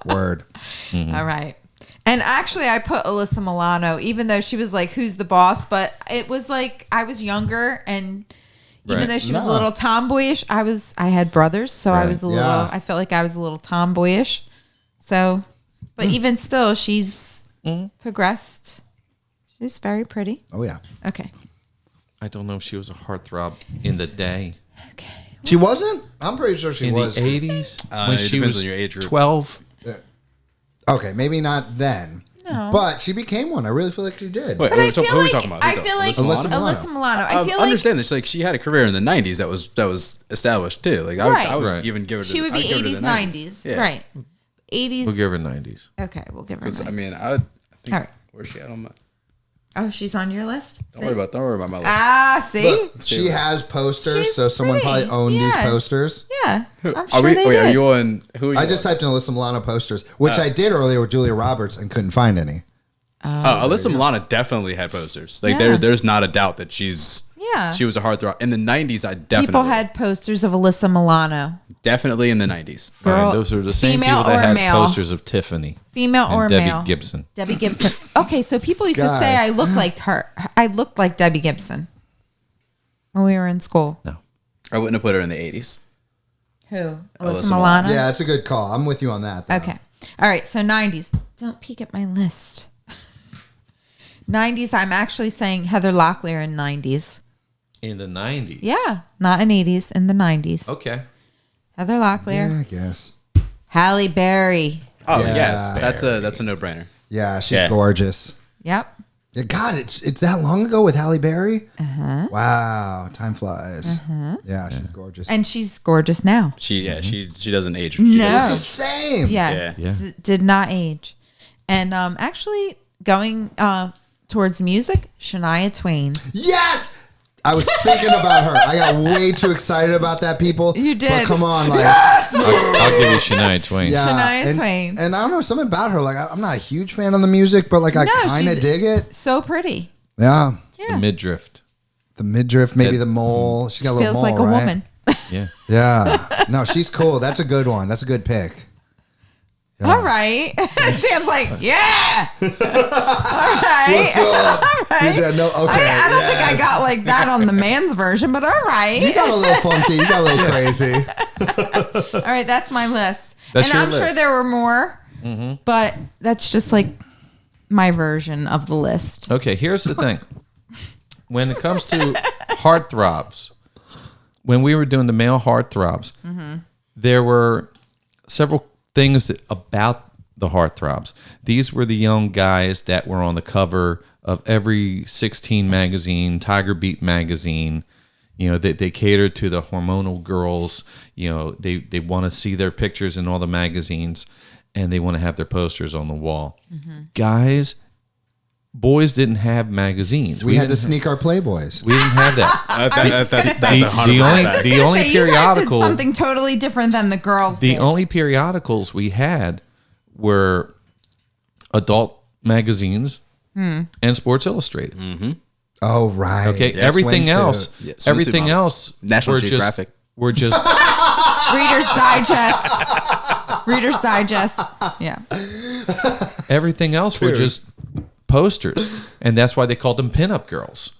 Word. All right. And actually I put Alyssa Milano, even though she was like, who's the boss? But it was like I was younger, and even Right. though she was a No. little tomboyish, I had brothers, so I Right. was a little Yeah. I felt like I was a little tomboyish. So but even still she's progressed. She's very pretty. Oh yeah. Okay. I don't know if she was a heartthrob in the day. Okay. She wasn't? I'm pretty sure she In was. the 80s? It When she depends was on your age group. 12? Okay, maybe not then. No. But she became one. I really feel like she did. Wait, But I so feel who are we like talking about? I feel like Alyssa Milano. Alyssa Milano. I I feel like understand this. Like she had a career in the '90s that was established too. Like I would Right. even give her. she would be 80s, 90s. Yeah. Right. 80s. We'll give her 90s. Okay, we'll give her 'Cause, 90s. I mean, I think All right. where's she at on my? Oh, she's on your list? Don't worry about my list. Ah, see? Look, she has posters, She's so someone pretty. probably owned Yes. these posters. Yeah. I'm Are sure we? they Wait, did. are you on? Who are you? I just on? typed in Alyssa Milano posters, which I did earlier with Julia Roberts and couldn't find any. Alyssa Milano definitely had posters. Like Yeah. there's not a doubt that she was a heartthrob in the '90s. I definitely People had posters of Alyssa Milano. definitely in the '90s. All right, Girl, those are the same female people that or had male? posters of Tiffany. Female and or Debbie male? Gibson. Debbie Gibson. Okay, so people used to Sky. say I looked like her. I looked like Debbie Gibson when we were in school. No. I wouldn't have put her in the '80s. Who? Alyssa Alyssa Milano. Milano? Yeah, it's a good call. I'm with you on that. though. Okay. All right, so 90s. Don't peek at my list. 90s, I'm actually saying Heather Locklear in 90s. In the 90s? Yeah, not in 80s, in the 90s. Okay. Heather Locklear. Yeah, I guess. Halle Berry. Oh Yeah. yes, that's a no-brainer. Yeah, she's Yeah. gorgeous. Yep. Yeah, God, it's that long ago with Halle Berry? Wow, time flies. Yeah, she's gorgeous. And she's gorgeous now. She doesn't age. No. It's the same. Yeah. Yeah. Did not age. And actually going towards music, Shania Twain. Yes! I was thinking about her. I got way too excited about that, people. You did. But come on, like, I'll give you Shania Twain. yeah. Shania and, Twain. And I don't know, something about her. Like, I'm not a huge fan of the music, but like, I No, kind of she's- dig it. So pretty. Yeah. Yeah. The midriff. The midriff, maybe Yeah. the mole. She's got a little Feels mole, like a right? woman. Yeah. Yeah. No, she's cool. That's a good one. That's a good pick. Yeah. All right. Sam's like, yeah. All right. What's up? All right. You did- no, okay. I don't think I yes. got like that on the man's version, but all right. You got a little funky. You got a little crazy. All right, that's my list. That's and your I'm sure list. there were more, but that's just like my version of the list. Okay, here's the thing. When it comes to heartthrobs, when we were doing the male heartthrobs, there were several things about the heartthrobs. These were the young guys that were on the cover of every 16 magazine, Tiger Beat magazine. You know, they cater to the hormonal girls. You know, they want to see their pictures in all the magazines, and they want to have their posters on the wall. Boys didn't have magazines. We had to didn't sneak our Playboys. we didn't have that. That's The 100%. only- Just the gonna only say, you guys periodical- did something totally different than the girls The did. only periodicals we had were adult magazines and Sports Illustrated. Oh, right. Okay, The everything swimsuit. else, Yeah, swimsuit everything model. else, National were Geographic. were just Reader's Digest. Reader's Digest. Yeah. everything else were just posters, and that's why they called them pinup girls.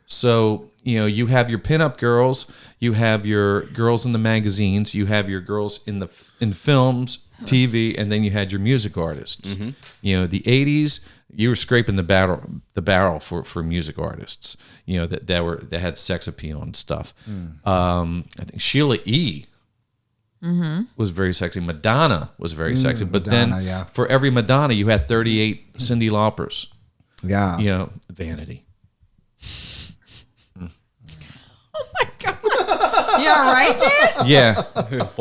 So you know, you have your pinup girls, you have your girls in the magazines, you have your girls in films, TV, and then you had your music artists. You know, the '80s, you were scraping the barrel for music artists. You know that had sex appeal and stuff. I think Sheila E. was very sexy. Madonna was very sexy. But Madonna, then yeah. for every Madonna, you had 38 Cyndi Laupers. Yeah. You know, vanity. Oh my God. Yeah, right, dude? Yeah.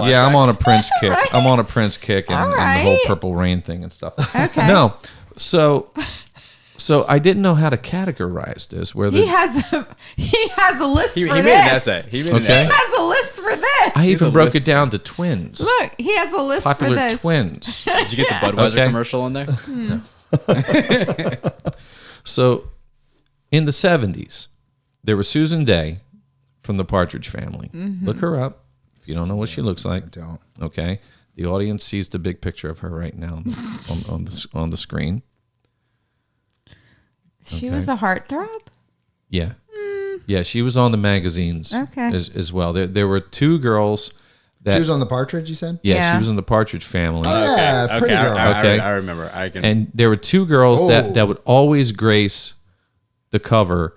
Yeah, I'm on a Prince kick. I'm on a Prince kick and, All and the whole right. Purple Rain thing and stuff. Okay. No. So I didn't know how to categorize this. Where He has a list He for made this. an essay. He made an Okay. He essay. has a list for this. I even a broke list. it down to twins. Look, he has a list Popular for this. twins. Did you get the Budweiser Okay. commercial in there? So in the 70s, there was Susan Day from the Partridge Family. Look her up if you don't know what she looks like. I don't. Okay. The audience sees the big picture of her right now on the screen. She was a heartthrob? Yeah. Yeah, she was on the magazines Okay. as well. There were two girls that She was on the Partridge, you said? yeah, she Yeah. was in the Partridge Family. Yeah, Okay. pretty girl. Okay. I remember. I can. And there were two girls Oh. that would always grace the cover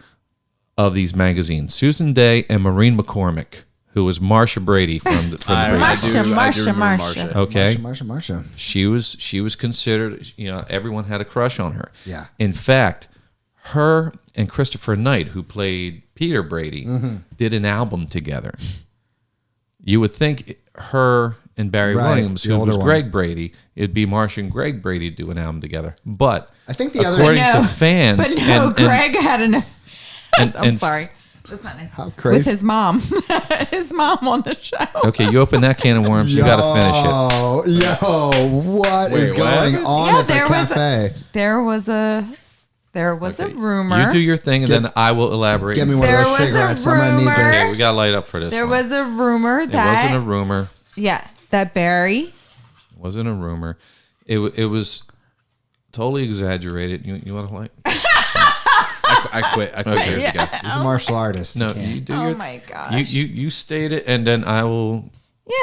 of these magazines. Susan Day and Maureen McCormick, who was Marsha Brady from the Brady. I do remember Marsha. Okay. Marsha. She was considered, everyone had a crush on her. Yeah. In fact, her and Christopher Knight, who played Peter Brady, did an album together. You would think her and Barry Right, Williams, the who older was one. Greg Brady, it'd be Marsha and Greg Brady do an album together. But I think the other. according No, to fans, But no, Greg had an. I'm and- sorry. That's not nice. How crazy. With his mom. His mom on the show. okay, you open that can of worms, you got to finish it. Yo, what is Wait, what going happened? on Yeah, at the cafe? There was a rumor. You do your thing, and then I will elaborate. Get me one There of those was a cigarettes. I'm gonna need rumor. Okay, this. we got to light up for this. There one. was a rumor It that wasn't a rumor. that Barry. It wasn't a rumor. It was totally exaggerated. You want to like? I quit. I quit years ago. He's a martial artist. No, You can't. you do Oh your. my gosh. You state it, and then I will.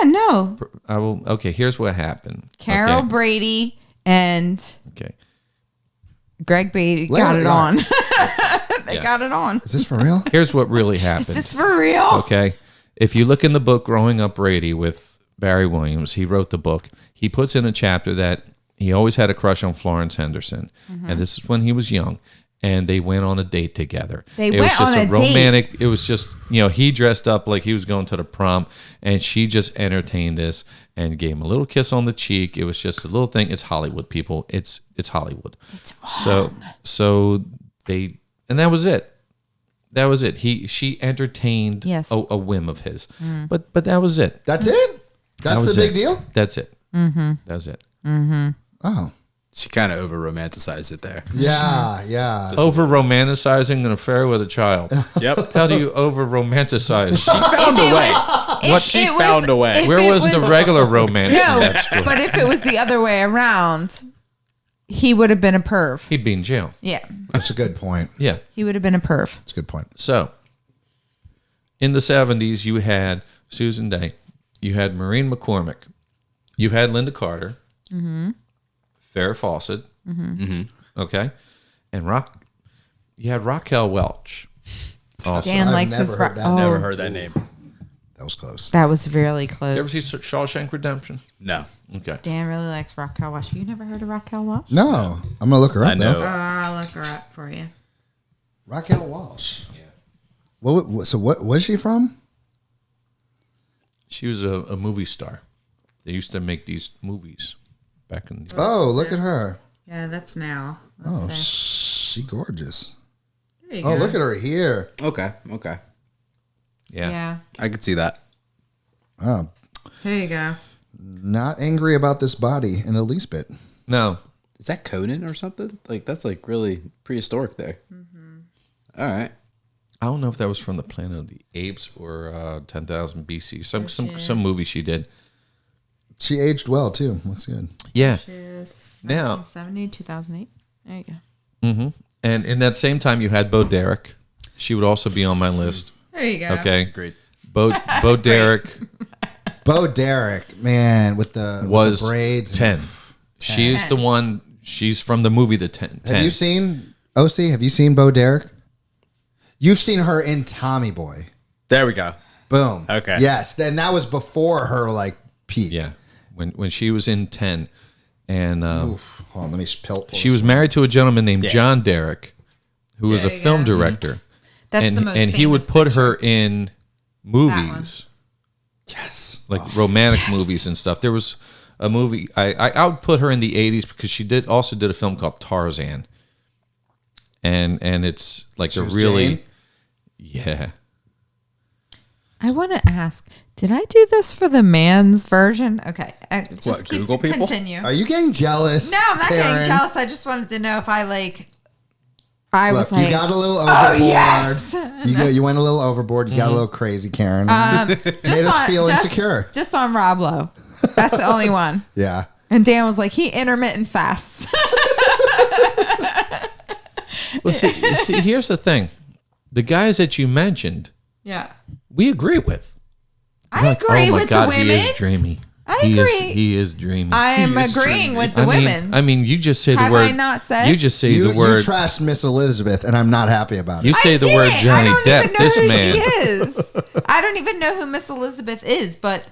No. Okay, here's what happened. Carol Okay. Brady and Okay. Greg Brady Let got it it go. on. They Yeah. got it on. Is this for real? Here's what really happened. Is this for real? Okay. If you look in the book Growing Up Brady with Barry Williams, he wrote the book. He puts in a chapter that he always had a crush on Florence Henderson. And this is when he was young. And they went on a date together. They it went was just on a a date. romantic. It was just, he dressed up like he was going to the prom, and she just entertained this and gave him a little kiss on the cheek. It was just a little thing. It's Hollywood, people. It's Hollywood. It's wrong. So they, and that was it. That was it. She entertained Yes. a whim of his, but that was it. That's it? That's That was the big it. deal? That's it. That's it. Oh. She kind of over romanticized it there. Yeah. Over romanticizing an affair with a child. Yep. How do you over romanticize? Found a way. If She it was- found a way. if Where it was the regular romance in No, that story? but if it was the other way around, he would have been a perv. He'd be in jail. Yeah, That's a good point. Yeah. he would have been a perv. That's a good point. So, in the 70s, you had Susan Day, you had Maureen McCormick, you had Linda Carter, Farrah Fawcett, okay, and you had Raquel Welch. Also. Dan I've likes never his. heard that. Oh, Never heard that name. That was close. that was really You ever close. see Shawshank Redemption? No. Okay. Dan really likes Raquel Welch. You never heard of Raquel Welch? No, I'm gonna look her up. I know. Though. I'll look her up for you. Raquel Walsh. Yeah. What was she from? She was a movie star. They used to make these movies back in the Oh, look at her. Yeah, that's now. Oh, she gorgeous. There you Oh, go. look at her here. Okay. Yeah. Yeah, I could see that. Oh, there you go. not angry about this body in the least bit. No. Is that Conan or something? Like, that's like really prehistoric there. All right. I don't know if that was from the Planet of the Apes or 10,000 BC. Some movie she did. She aged well too. Looks good. Yeah. She is Now- 1970, 2008. There you go. Mm-hmm. And in that same time, you had Bo Derek. She would also be on my list. There you go. Okay. Great. Bo Derek Bo Derek, man, with the was braids. 10. She is the one. She's from the movie The 10. Have you seen Ocie? Have you seen Bo Derek? You've seen her in Tommy Boy. There we go. Boom. Okay. Yes. Then that was before her peak. Yeah. When she was in 10. And Hold on, let me pull she was married to a gentleman named John Derek, who was a There you film go. director. That's and the most and he would famous put picture. her in movies Yes. like romantic movies and stuff. There was a movie I would put her in the 80s because she also did a film called Tarzan, and it's like a really Jane? yeah. I want to ask, did I do this for the man's version? Okay. Just What, Google people? Continue. Are you getting jealous? No, I'm not Karen? getting jealous. I just wanted to know if I Look, was like, you got a little overboard. yes! You went a little overboard. You got a little crazy, Karen. just Made us feel insecure. Just on Rob Lowe. That's the only one. Yeah. And Dan was like, he intermittent fasts. Well, see, here's the thing: the guys that you mentioned, Yeah. we agree with. I agree oh my with God, the women. He is dreamy. I He agree. He is dreamy. I am He is agreeing dreamy. with the I mean- women. I mean, you just say the Have word. I not said? You just say You the word. trashed Miss Elizabeth, and I'm not happy about it. You say the I word didn't. Johnny I don't Depp. even know This who man. she is. I don't even know who Miss Elizabeth is, but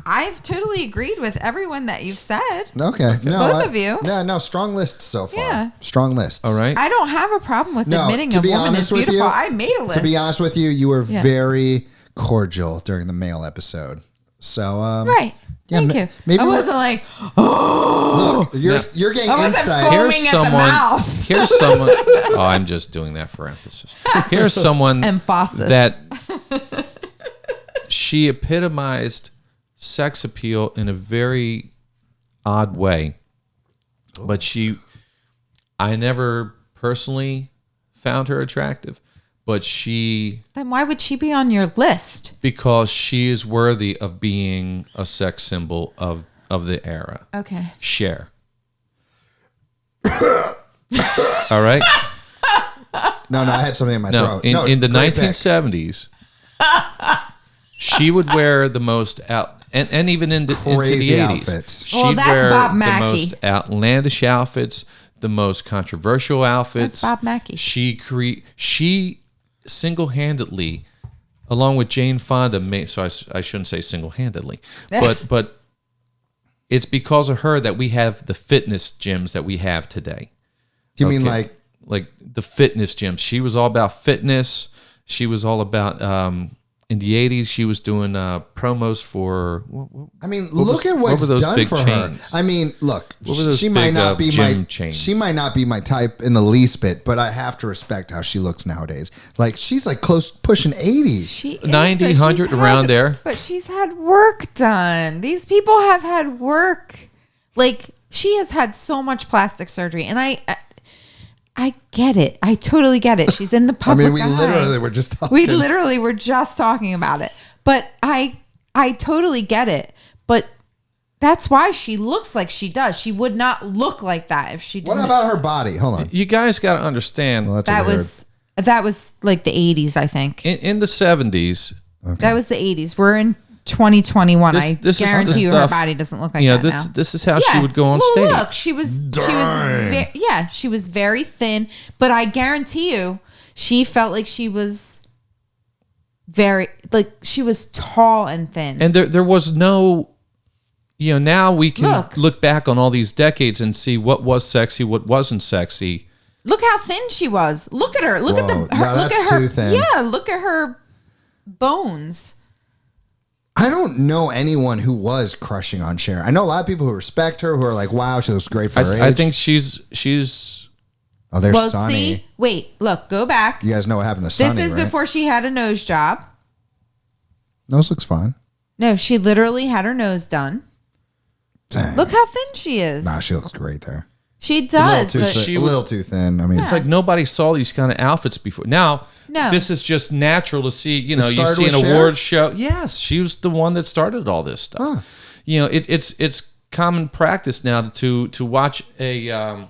I've totally agreed with everyone that you've said. Okay. No, Both of you. Yeah, no, strong lists so far. Yeah. Strong lists. All right. I don't have a problem with No, admitting to a be woman is honest with beautiful. you- I made a list. To be honest with you, you were Yeah. very cordial during the male episode. So, Right. Yeah, Thank you. maybe I we're- wasn't like, look, you're getting I wasn't insight. foaming Here's at the someone. mouth. Here's someone. Oh, I'm just doing that for emphasis. Here's someone Emphasis. that she epitomized sex appeal in a very odd way, but I never personally found her attractive, but then why would she be on your list? because she is worthy of being a sex symbol of the era. Okay. Cher. All right. No, I had something in my No, throat. in the great pick. 1970s, she would wear the most out, and even into the Crazy 80s, outfits. she'd Well, that's wear Bob the Mackie. most outlandish outfits, the most controversial outfits. That's Bob Mackie. She single-handedly, along with Jane Fonda, so I shouldn't say single-handedly, but it's because of her that we have the fitness gyms that we have today. You mean Okay. like the fitness gyms? She was all about fitness. She was all about in the 80s she was doing promos for I mean, look at what's were those done big for chains? her. I mean, look, What were those she might big, not be gym my chains? she might not be my type in the least bit, but I have to respect how she looks nowadays. Like she's like close pushing 80. She is, 90, but she's 100, around there. But she's had work done. These people have had work. Like she has had so much plastic surgery, and I get it. I totally get it. She's in the I public mean, we eye. literally were just talking. We literally were just talking about it. But I totally get it. But that's why she looks like she does. She would not look like that if she didn't. What about her body? Hold on. You guys got to understand, Well, that's that weird. was like the 80s, I think. in the 70s, That was the 80s. We're in 2021. This- I this is guarantee the you her stuff- body doesn't look like you know, that now. this is how she would go on well, stage. Look, she was she was very thin, but I guarantee you she felt like she was very like she was tall and thin. And there was no, now we can look back on all these decades and see what was sexy, what wasn't sexy. Look how thin she was. Look at her. Look Whoa, at no, look that's at her. too thin. Yeah, look at her bones. I don't know anyone who was crushing on Cher. I know a lot of people who respect her, who are like, "Wow, she looks great for her age." I think she's. Oh, there's Well, Sonny. see, wait, look, go back. You guys know what happened to Sonny, This is right? before she had a nose job. Nose looks fine. No, she literally had her nose done. Dang. Look how thin she is. Nah, she looks great there. She A little does, too but thin. A little too thin. I mean, It's like nobody saw these kind of outfits before. Now, No. this is just natural to see. You It you started see an with Cher? award show. Yes, she was the one that started all this stuff. Huh. It's common practice now to watch an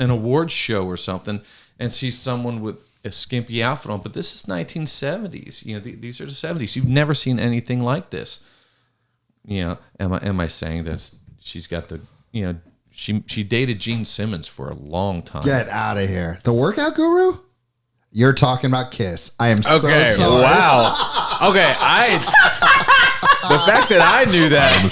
award show or something and see someone with a skimpy outfit on. But this is 1970s. These are the 70s. You've never seen anything like this. Am I saying this? She's got the She dated Gene Simmons for a long time. get out of here. The workout guru? You're talking about Kiss. I am so Okay. sorry. Wow. Okay. The fact that I knew that,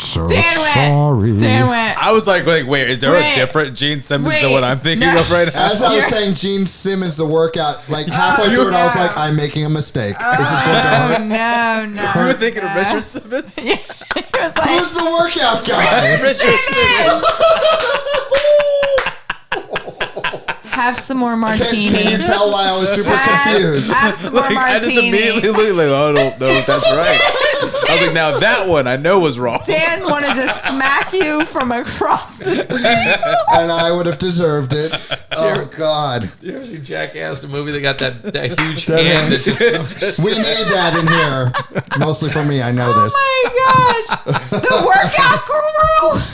Dan went. I was like, wait, is there a different Gene Simmons than what I'm thinking of right now? As I was saying, Gene Simmens, the workout, like halfway through it, I was like, I'm making a mistake. This is going to hurt. No. You were thinking of Richard Simmons? Yeah. He was like, Who's the workout guy? Richard Simmons. have some more martini. Can you tell why I was super confused? Have some more I martini. just immediately looked like, oh, no, that's right. I was like, now that one I know was wrong. Dan wanted to smack you from across the And I would have deserved it. Oh, God. You ever see Jackass, the movie? They got that huge hand that just... We need that in here. Mostly for me, I know this. Oh my gosh. The workout guru.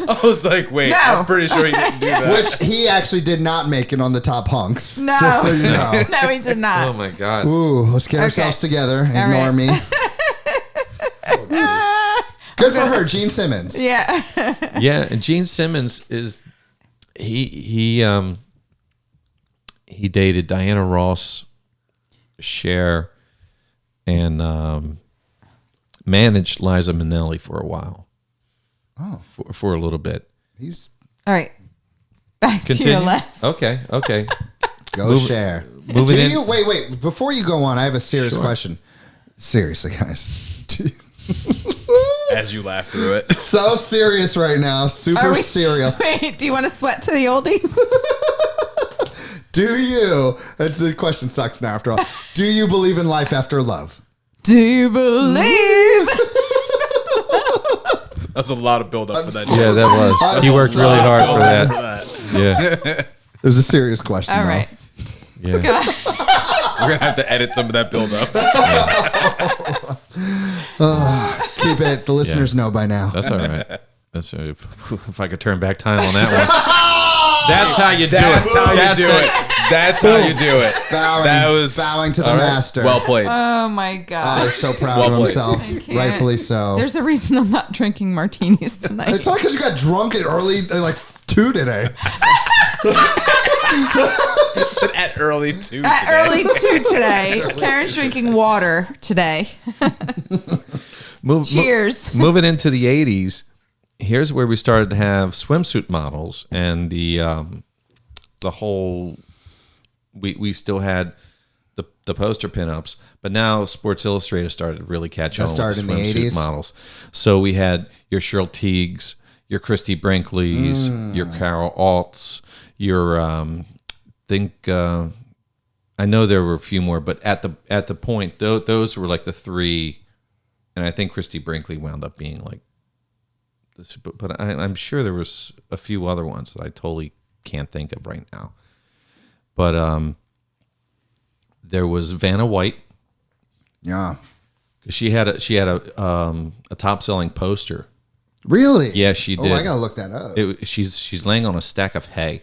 I was like, wait, No. I'm pretty sure he didn't do that. Which he actually did not make it on the top hunks. No. Just so you know. No, he did not. Oh, my God. Ooh, let's get ourselves together. Ignore right. me. Good for her, Gene Simmons. Yeah. Yeah, and Gene Simmons is... He dated Diana Ross, Cher, and managed Liza Minnelli for a while. Oh. For a little bit. He's All right. Back to your list. Okay. go share. moving Do in. you wait? Before you go on, I have a serious question. Seriously, guys. As you laugh through it. So serious right now. Super serial. Wait, do you want to sweat to the oldies? Do you? The question sucks now. After all, do you believe in life after love? Do you believe? That was a lot of build up for that. Yeah, that was. He worked really hard for that. Yeah. It was a serious question. All though. right. Yeah. We're gonna have to edit some of that build up. Keep it. The listeners know by now. That's all right. That's all right. If I could turn back time on that one. That's how you do That's it. how you do it. That's how you do it. Bowing, That was bowing to the master. well played. Oh my Oh, god. he's so proud Well of played. himself. can't. Rightfully so. There's a reason I'm not drinking martinis tonight. It's all because you got drunk at early, like 2 today. At early 2 At today. early 2 today. Karen's drinking water today. Cheers. Moving into the 80s, here's where we started to have swimsuit models and the whole. We still had the poster pinups, but now Sports Illustrated started to really catch on. That started with in the swimsuit 80s? models. So we had your Cheryl Teagues, your Christy Brinkley's, your Carol Alts, your I know there were a few more, but at the point, those were like the three, and I think Christy Brinkley wound up being like this. But I'm sure there was a few other ones that I totally can't think of right now. But there was Vanna White. Yeah. She had a top selling poster. Really? Yeah, she did. Oh, I gotta look that up. She's laying on a stack of hay.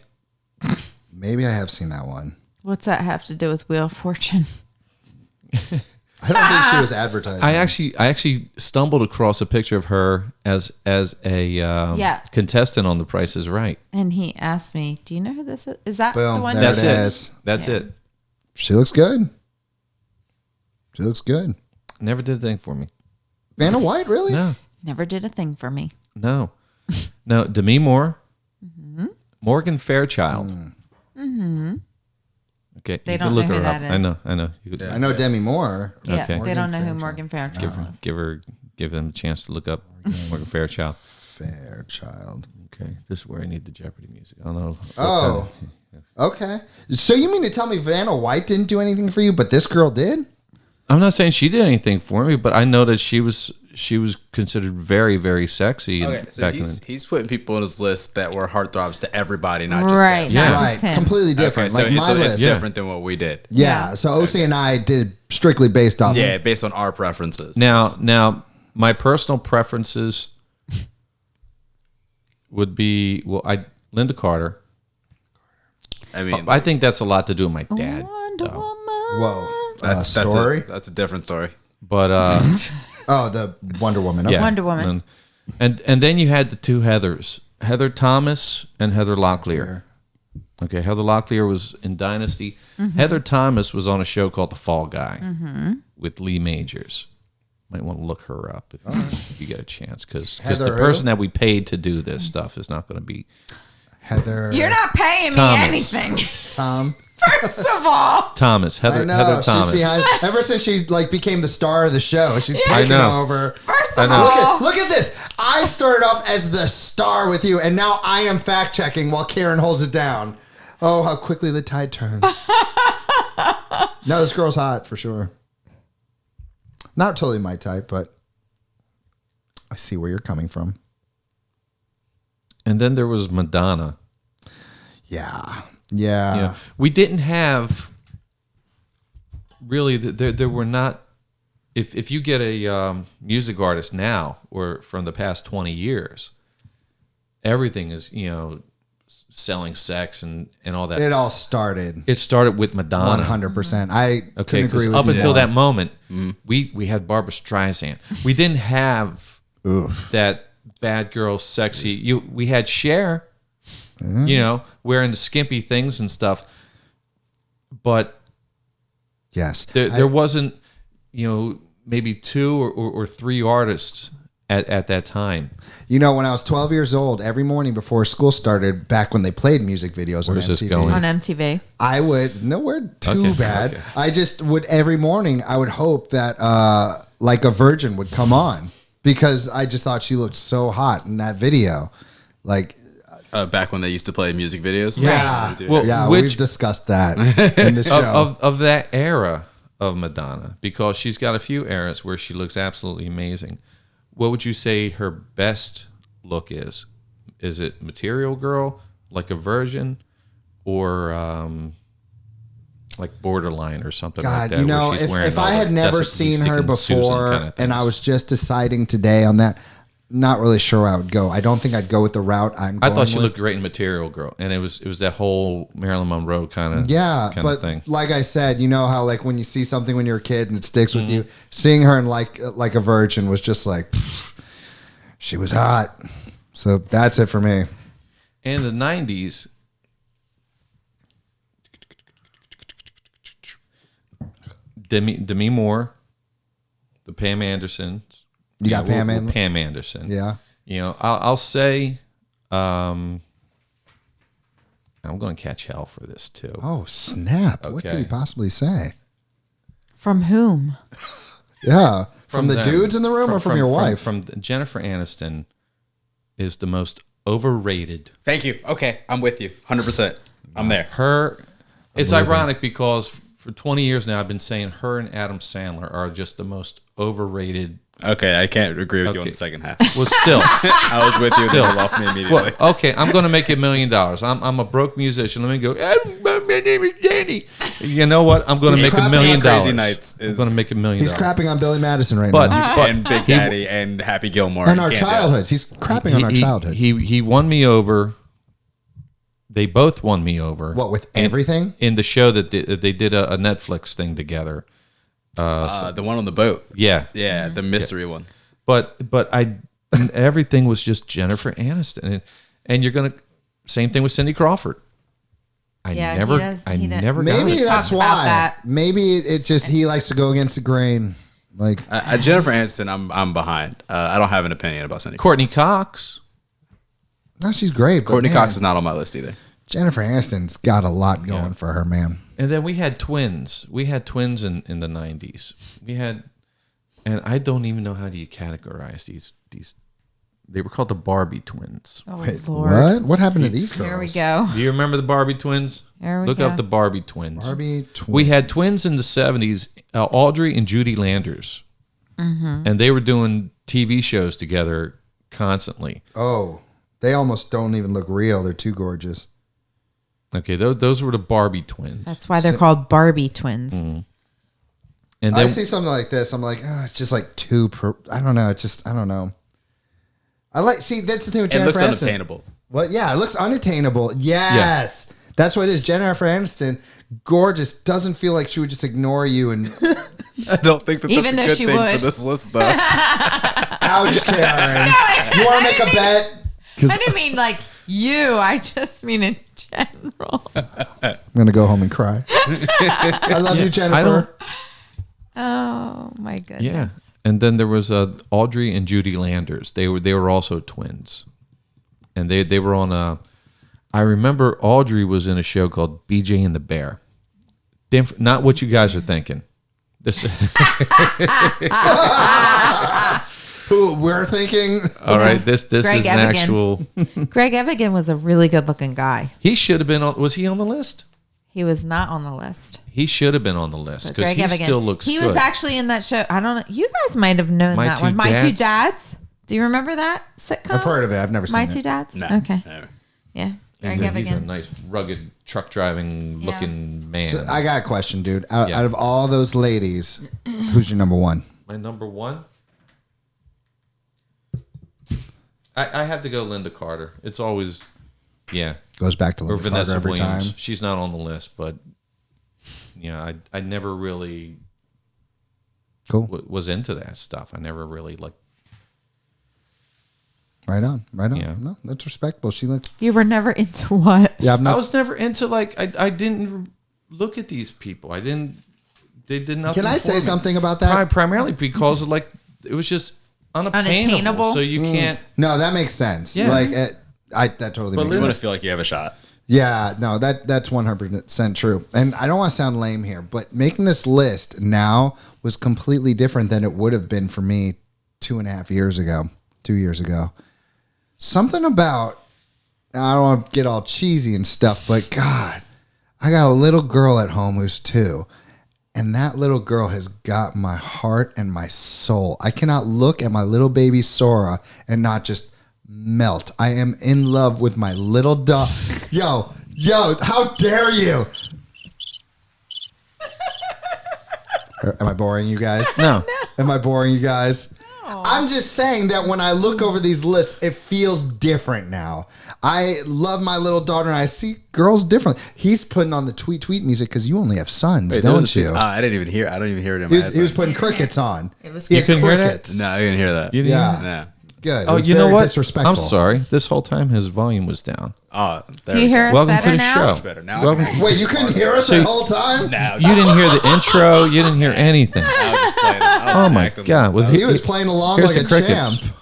Maybe I have seen that one. What's that have to do with Wheel of Fortune? I don't think she was advertising. I actually stumbled across a picture of her as a contestant on The Price is Right. And he asked me, "Do you know who this is? Is that Boom, the one?" there That's it it. is. That's it. She looks good. She looks good. Never did a thing for me. Vanna White, really? No. Never did a thing for me. No. Demi Moore. Morgan Fairchild. Okay. They you can don't look know who her up. that I is. know. You could I know Demi Moore. Yeah, Okay. they don't know who Morgan Morgan Fairchild is. give them a chance to look up Morgan Fairchild. Fairchild. Okay. This is where I need the Jeopardy music. I don't know. Oh. Okay. So you mean to tell me Vanna White didn't do anything for you, but this girl did? I'm not saying she did anything for me, but I know that she was considered very, very sexy. Okay, so back he's putting people on his list that were heartthrobs to everybody, not just Right, him. Yeah. not Right. just him. Completely different. Okay, so like my it's list. different than what we did. Yeah. So Ocie and I did strictly based off. Yeah, based on our preferences. Now, my personal preferences would be Linda Carter. I mean, I think that's a lot to do with my dad. Wonder though. Woman. Whoa. that's story? That's a different story. But Oh, the Wonder Woman. Okay. yeah, Wonder Woman. and then you had the two Heathers, Heather Thomas and Heather Locklear. Okay, Heather Locklear was in Dynasty. Heather Thomas was on a show called The Fall Guy with Lee Majors. Might want to look her up if you get a chance, because the Heather person who? that we paid to do this stuff is not going to be Heather. You're not paying Thomas. me anything. Tom. First of all, Heather I know. Heather Thomas. She's behind. Ever since she became the star of the show, she's I taken know. over. first I of know. all, Look at this. I started off as the star with you, and now I am fact checking while Karen holds it down. Oh, how quickly the tide turns. No, this girl's hot for sure. Not totally my type, but I see where you're coming from. And then there was Madonna. Yeah. We didn't have really. There were not. If you get a music artist now or from the past 20 years, everything is selling sex and all that. It all started. It started with Madonna. 100%. I Okay, couldn't agree because with up you until more. that moment, we had Barbara Streisand. We didn't have that bad girl sexy. We had Cher, wearing the skimpy things and stuff. But Yes. there wasn't, maybe two or three artists at that time. When I was 12 years old, every morning before school started, back when they played music videos on Where's this MTV, going? on MTV. I would, nowhere too Okay, bad. okay. I just would, every morning, I would hope that like a virgin would come on because I just thought she looked so hot in that video. Like, Back when they used to play music videos. yeah. Well, yeah, which- we've discussed that in the show. of that era of Madonna, because she's got a few eras where she looks absolutely amazing. What would you say her best look is? Is it Material Girl, like a Virgin, or like Borderline or something like God, that? where she's wearing if all I the had never Jessica seen Stick her and Susan before kind of and I things. was just deciding today on that, not really sure where I would go. I don't think I'd go with the route I'm I going thought she with. looked great in Material Girl, and it was that whole Marilyn Monroe kind of but thing. like I said, you know how like when you see something when you're a kid and it sticks with Mm-hmm. you, seeing her in like a virgin was just like, pfft, she was hot. So that's it for me. In the 90s, Demi Moore, the Pam Andersons. You got Pam we're An- Pam Anderson. Yeah. I'll say, I'm going to catch hell for this too. Oh snap! What could Okay. he possibly say? From whom? Yeah, from the them. dudes in the room or from your wife? From Jennifer Aniston is the most overrated. Thank you. Okay, I'm with you. 100%. I'm there. It's ironic because for 20 years now I've been saying her and Adam Sandler are just the most overrated. Okay, I can't agree with you on Okay. the second half. Well, still. I was with you, and then you lost me immediately. Well, okay, I'm going to make $1 million. I'm a broke musician. Let me go. My name is Danny. You know what? I'm going to He's make $1 crapping million. on Crazy Nights I'm is- going to make $1 million. He's crapping on Billy Madison right But- now. but- and Big Daddy and Happy Gilmore. And You our can't do it. childhoods. He's crapping on our childhoods. He won me over. They both won me over. What, with everything? In the show that they did a Netflix thing together. The one on the boat. Yeah. Yeah, the mystery one. But everything was just Jennifer Aniston, and you're gonna same thing with Cindy Crawford. I Yeah, never he does- got Maybe it. that's talked about why. that. Maybe it just he likes to go against the grain. Like Jennifer Aniston, I'm behind. I don't have an opinion about Cindy. Courtney Cox. no, she's great. But Courtney man, Cox is not on my list either. Jennifer Aniston's got a lot going for her, man. And then we had twins. We had twins in the 90s. We had, and I don't even know how do you categorize these. They were called the Barbie twins. Oh, Wait, Lord. what happened to these girls? Here we go. Do you remember the Barbie twins? There we Look go. up the Barbie twins. Barbie twins. We had twins in the 70s, Audrey and Judy Landers. And they were doing TV shows together constantly. Oh, they almost don't even look real. They're too gorgeous. Okay, those were the Barbie twins. That's why they're called Barbie twins. And I then see something like this. I'm like, oh, it's just like too. I don't know. I don't know. See, that's the thing with It Jennifer looks Aniston. unattainable. What? Yeah, it looks unattainable. Yes, that's what it is. Jennifer Aniston, gorgeous. Doesn't feel like she would just ignore you and I don't think that Even though that's a she good thing would. for this list, though. ouch, Karen. You want to make a bet? I didn't mean like you. I just mean in general. I'm gonna go home and cry. I love you, Jennifer. I don't. Oh my goodness. Yeah. And then there was Audrey and Judy Landers. They were also twins, and they were on a. I remember Audrey was in a show called BJ and the Bear. Not what you guys are thinking. This. Who we're thinking? All right, this is an actual. Greg Evigan was a really good looking guy. He should have been on. Was he on the list? He was not on the list. He should have been on the list because Greg he Evigan still looks. He good. was actually in that show. I don't know. You guys might have known that one. My Two Dads. Do you remember that sitcom? I've heard of it. I've never seen My it. Two Dads. No, Okay. never. Yeah. He's Greg a Evigan. nice, rugged truck driving looking man. So I got a question, dude. Out Yeah. of all those ladies, who's your number one? My number one. I have to go Linda Carter. It's always, Goes back to or Linda Carter Vanessa every Williams. time. She's not on the list, but I never really Cool. was into that stuff. I never really like. Right on. Yeah. No, that's respectable. She looks. You were never into what? Yeah, I'm I not. was never into I didn't look at these people. I didn't. They did nothing. Can I for say me. something about that? Primarily because of it was just unattainable. Unattainable? So you can't. No, that makes sense. Yeah. That totally makes You sense. want to feel like you have a shot. Yeah, no, that's 100% true. And I don't want to sound lame here, but making this list now was completely different than it would have been for me 2.5 years ago, 2 years ago. Something about, I don't want to get all cheesy and stuff, but God, I got a little girl at home who's 2. And that little girl has got my heart and my soul. I cannot look at my little baby Sora and not just melt. I am in love with my little dog. Yo, how dare you? Am I boring you guys? No. Am I boring you guys? I'm just saying that when I look over these lists, it feels different now. I love my little daughter, and I see girls different. He's putting on the tweet music because you only have sons, Wait, don't you? I didn't even hear. I don't even hear it in He my was, he was headphones. putting crickets on. It was He You had couldn't hear that? crickets. No, I didn't hear that. You didn't Yeah. No. Good. It Oh, was you know very what? disrespectful. I'm sorry. This whole time his volume was down. Oh, there Do you we hear go. us Welcome to better the now? show. Much better. Now I Welcome- can Wait, you couldn't hear us the whole time? Now You didn't hear the intro. You didn't hear anything. I was just playing it. I was Oh my acting God! With He was playing along Here's like a the crickets. champ.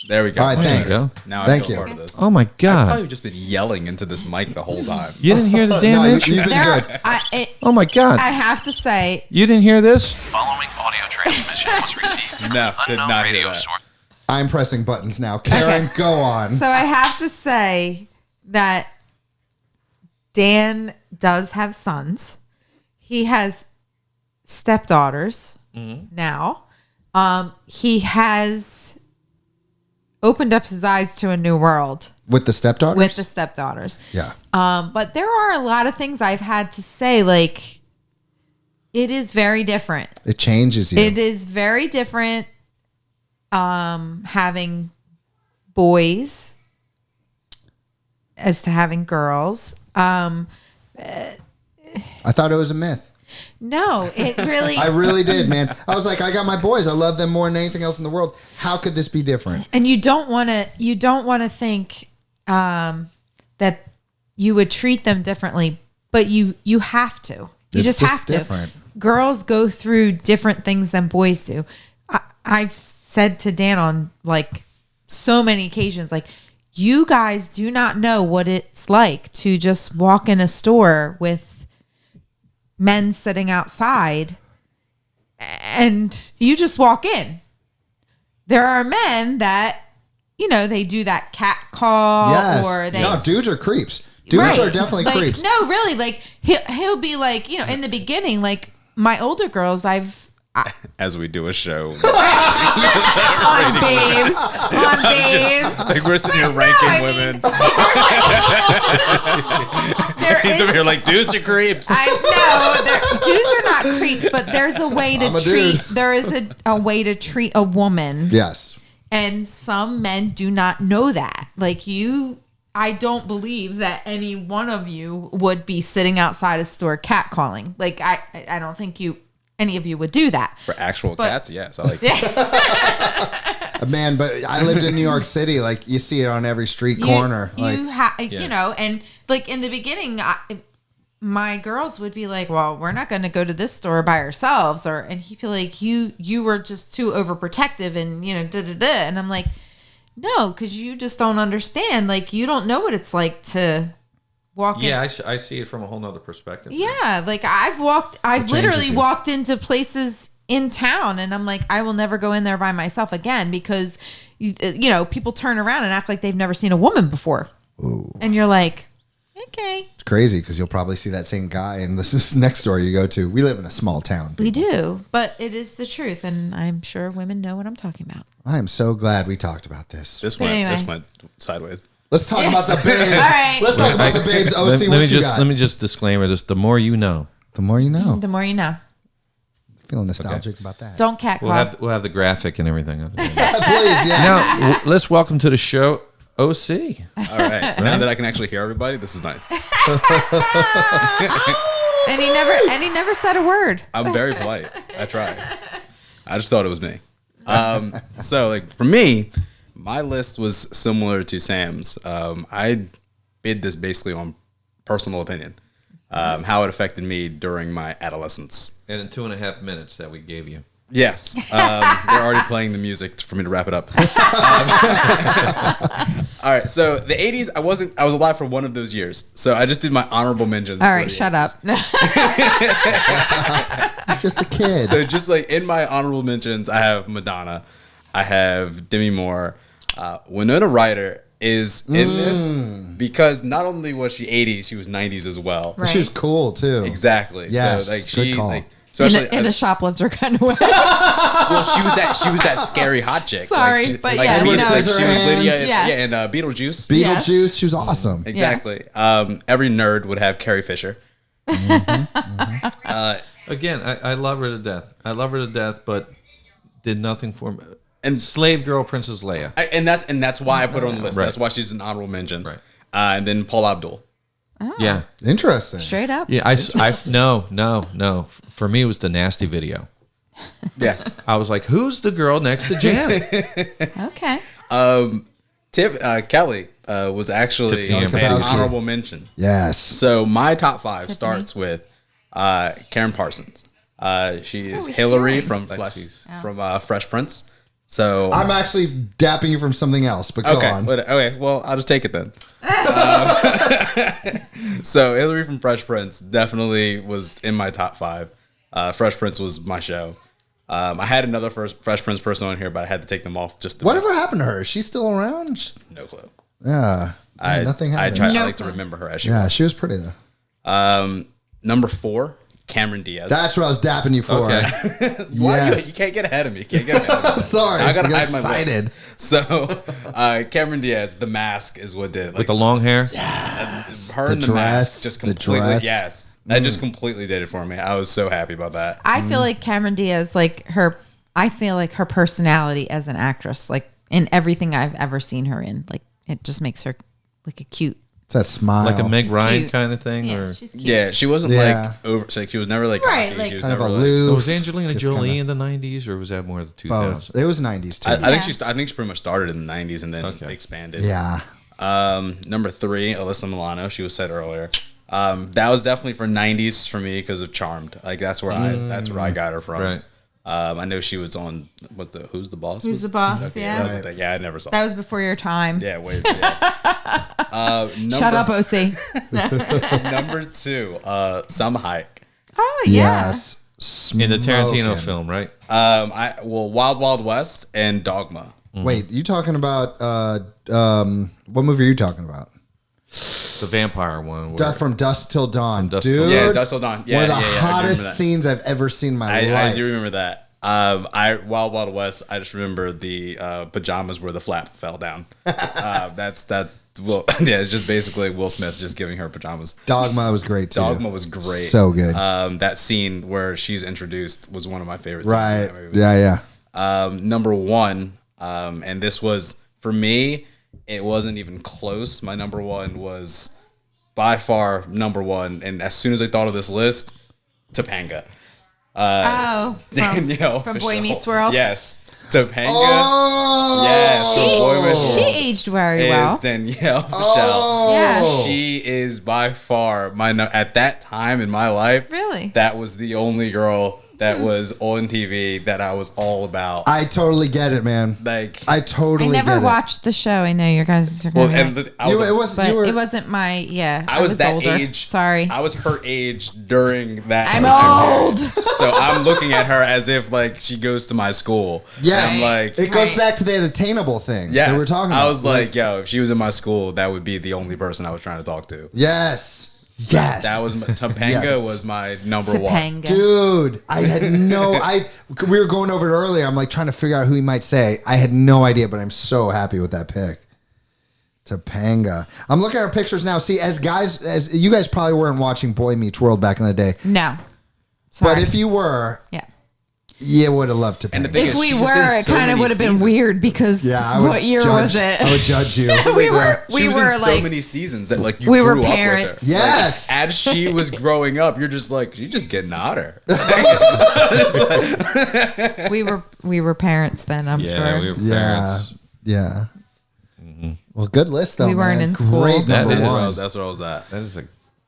There we go. All right, There you thanks. go. Now Thank I feel you. part of this. Oh my I've God! probably just been yelling into this mic the whole time. You didn't hear the damn No, intro. you've been There, good. Oh my God! I have to say, You didn't hear this? Following audio transmission was received from No, an did unknown not hear radio that. source. I'm pressing buttons now. Karen, go on. so I have to say that Dan does have sons. He has stepdaughters now. He has opened up his eyes to a new world With the stepdaughters? with the stepdaughters. Yeah. But there are a lot of things I've had to say, like, it is very different. It changes you. It is very different having boys as to having girls. I thought it was a myth. No, it really I really did, man. I was like, I got my boys. I love them more than anything else in the world. How could this be different? and you don't want to think that you would treat them differently, but you have to. You It's just just have to. different. Girls go through different things than boys do. I've said to Dan on like so many occasions, like, you guys do not know what it's like to just walk in a store with men sitting outside and you just walk in. There are men that, they do that cat call Yes. or they No, dudes are creeps. Dudes Right. are definitely Like, creeps. No, really, like he'll be like, in the beginning, like my older girls, As we do a show. on babes. Like we're sitting here ranking I mean, women. There He's is- over here like, dudes are creeps. I know dudes are not creeps, but there's a way to I'm a treat. dude. There is a way to treat a woman, Yes. and some men do not know that. Like you, I don't believe that any one of you would be sitting outside a store catcalling. Like I don't think any of you would do that. For actual But- cats, yes. I like Man, but I lived in New York City. Like, you see it on every street corner. Like, and like in the beginning, my girls would be like, well, we're not going to go to this store by ourselves, and he'd be like, you were just too overprotective, and and I'm like, no, because you just don't understand. Like, you don't know what it's like to walk in. Yeah, I see it from a whole nother perspective. Yeah, like I've literally walked into places in town, and I'm like, I will never go in there by myself again, because people turn around and act like they've never seen a woman before. Ooh. And you're like, okay. It's crazy because you'll probably see that same guy in this next store you go to. We live in a small town. We do, but it is the truth, and I'm sure women know what I'm talking about. I am so glad we talked about this. This But anyway. went sideways. Let's talk about the babes. All right. Let's talk about the babes. Ocie, Let me just disclaimer this: the more you know. The more you know. The more you know. Feeling nostalgic about that. Don't catcall. We'll have the graphic and everything. Please, yes. Now let's welcome to the show Ocie. All right. Now that I can actually hear everybody, this is nice. And he never said a word. I'm very polite. I try. I just thought it was me. So like for me, my list was similar to Sam's. I bid this basically on personal opinion, how it affected me during my adolescence. And in 2.5 minutes that we gave you. Yes, they're already playing the music for me to wrap it up. All right, so the 80s, I was alive for one of those years, so I just did my honorable mentions. All right, shut up. He's just a kid. So just like in my honorable mentions, I have Madonna, I have Demi Moore, Winona Ryder is in this because not only was she 80s, she was 90s as well. Right. She was cool too. Exactly. Yes, So like good she call. like especially in a shoplifter kind of way. well, she was that scary hot chick. Sorry, like, but like, yeah, Beetlejuice, you know, like, she was Lydia, yeah. and Beetlejuice. Beetlejuice, Yes. she was awesome. Exactly. Every nerd would have Carrie Fisher. Again, I love her to death. I love her to death, but did nothing for me. And Slave Girl, Princess Leia. and that's why I put her on the list. Right. That's why she's an honorable mention. Right. And then Paul Abdul. Yeah. Interesting. Straight up. Yeah, no. For me, it was the Nasty video. Yes. I was like, who's the girl next to Janet? Okay. Kelly was actually Tiffany an Amber. honorable mention. Yes. So my top 5 starts with Karen Parsons. She is Hillary from Fresh Prince. So I'm actually dapping you from something else, but go on. Okay, well, I'll just take it then. So Hillary from Fresh Prince definitely was in my top 5. Fresh Prince was my show. I had another Fresh Prince person on here, but I had to take them off just to Whatever happened to her? Is she still around? no clue. Yeah. Nothing happened. I like to remember her as she Yeah, was. she was pretty though. Number 4, Cameron Diaz. That's what I was dapping you for. Okay. Why Yes. you can't get ahead of me. You can't get ahead of me. Sorry, I gotta I got hide my excited. list. So Cameron Diaz, The Mask is what did. With the long hair? Her and The the dress, Mask just the completely. dress. Yes, that just completely did it for me. I was so happy about that. I feel like Cameron Diaz, I feel like her personality as an actress, like in everything I've ever seen her in, like it just makes her like a cute. It's that smile. Like a Meg She's Ryan cute. kind of thing? Yeah, or she's cute. Yeah, she wasn't Yeah. like over. Like she was never like Right, cocky. like- She was kind of never like. aloof. was Angelina Just Jolie kinda- in the 90s, or was that more of the 2000s? Both. It was 90s too. I think Yeah. I think she pretty much started in the 90s and then expanded. yeah. Number 3, Alyssa Milano. She was said earlier. That was definitely for 90s for me because of Charmed. Like that's where I got her from. Right. I know she was on Who's the Boss? Who's the Boss? Okay, Yeah. that was the thing. Yeah, I never saw. That was before your time. Yeah, wait. Yeah. Shut up, OC. Number 2, Salma Hayek. Oh yeah. Yes. In the Tarantino Smoking. film, right? Wild Wild West and Dogma. Wait, you talking about what movie are you talking about? The vampire one. where- From Dusk Till Dawn. Dusk Till Dude, Dawn. Yeah, Dusk Till Dawn. Yeah, one of the yeah, I remember hottest that. scenes I've ever seen in my I life. do remember that. Wild Wild West. I just remember the pajamas where the flap fell down. That's Will. Yeah, it's just basically Will Smith just giving her pajamas. Dogma was great too. Dogma was great. So good. That scene where she's introduced was one of my favorite. Scenes Right. in that movie. Yeah. Number 1, and this was for me. It wasn't even close. My number 1 was by far number 1, and as soon as I thought of this list, Topanga. Danielle From Boy Meets World. Yes. Topanga. Oh, Yes, the boy She machine aged very is well. Danielle Fischel. Oh. Yeah. She is by far at that time in my life. Really? That was the only girl that was on TV that I was all about. I totally get it, man. Like I totally I never get watched the show. I know your guys are well, gonna and it wasn't my I was that older. age. Sorry. I was her age during that. I'm time. old. So I'm looking at her as if like she goes to my school. Yeah, I'm like, it goes back to that attainable thing yes. that we're talking about. I was like, yo, if she was in my school, that would be the only person I was trying to talk to. yes. Yes. That was Topanga Yes. was my number one. Topanga. Dude, I had we were going over it earlier. I'm like trying to figure out who he might say. I had no idea, but I'm so happy with that pick. Topanga. I'm looking at our pictures now. See, as you guys probably weren't watching Boy Meets World back in the day. No. Sorry. But if you were, yeah. you would have loved Topanga. And the thing If is, we she's were, just in it so kind of many would have been seasons. weird because what year was it? I would judge you. we were She was in so like many seasons that like you we were grew up parents. with her. Yes. Like, as she was growing up, you're just like, she's just getting hotter. we were parents then, I'm Yeah, sure. we were Yeah. parents. Yeah. Well, good list though. We weren't man. in school. Great That number is- one. That's where I was at. That is a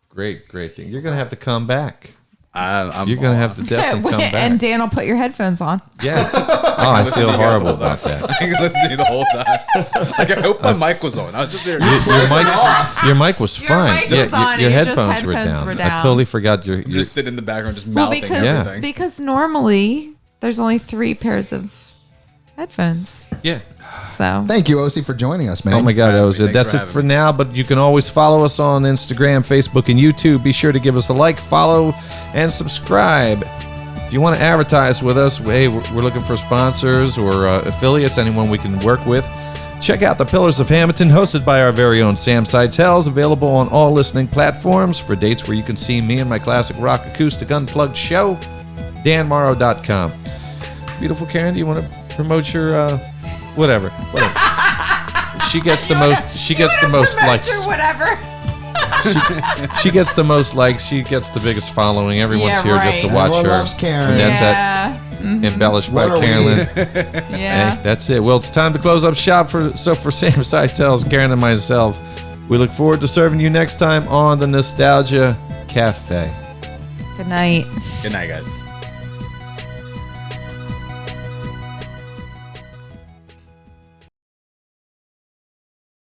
great thing. You're gonna have to come back. I'm You're gonna have to definitely come back. And Dan will put your headphones on. Yeah. Oh, I feel horrible about that. I can listen to you the whole time. Like I hope my mic was on. I was just there. Your mic was Your fine. mic was on, your and just headphones headphones were were down. I down. totally forgot your. I'm just sitting in the background, just Well, mouthing because everything. because normally there's only 3 pairs of headphones. Yeah. So Thank you, Ocie, for joining us, man. Oh my God, that was it. Thanks That's for it having for me. now. But you can always follow us on Instagram, Facebook, and YouTube. Be sure to give us a like, follow, and subscribe. If you want to advertise with us, hey, we're looking for sponsors or affiliates, anyone we can work with. Check out The Pillars of Hamilton, hosted by our very own Sam Seitel, available on all listening platforms. For dates where you can see me and my classic rock acoustic unplugged show, danmorrow.com. Beautiful Karen, do you want to promote your whatever? She gets the most. She gets the most likes. or whatever. She gets the most likes. She gets the biggest following. Everyone's Yeah, here just to right. watch Everyone her. loves Karen. And that's Yeah. it. Embellished by What are we? Carolyn. Yeah. Hey, that's it. Well, it's time to close up shop for Sam Seitel, Karen, and myself. We look forward to serving you next time on the Nostalgia Cafe. Good night. Good night, guys.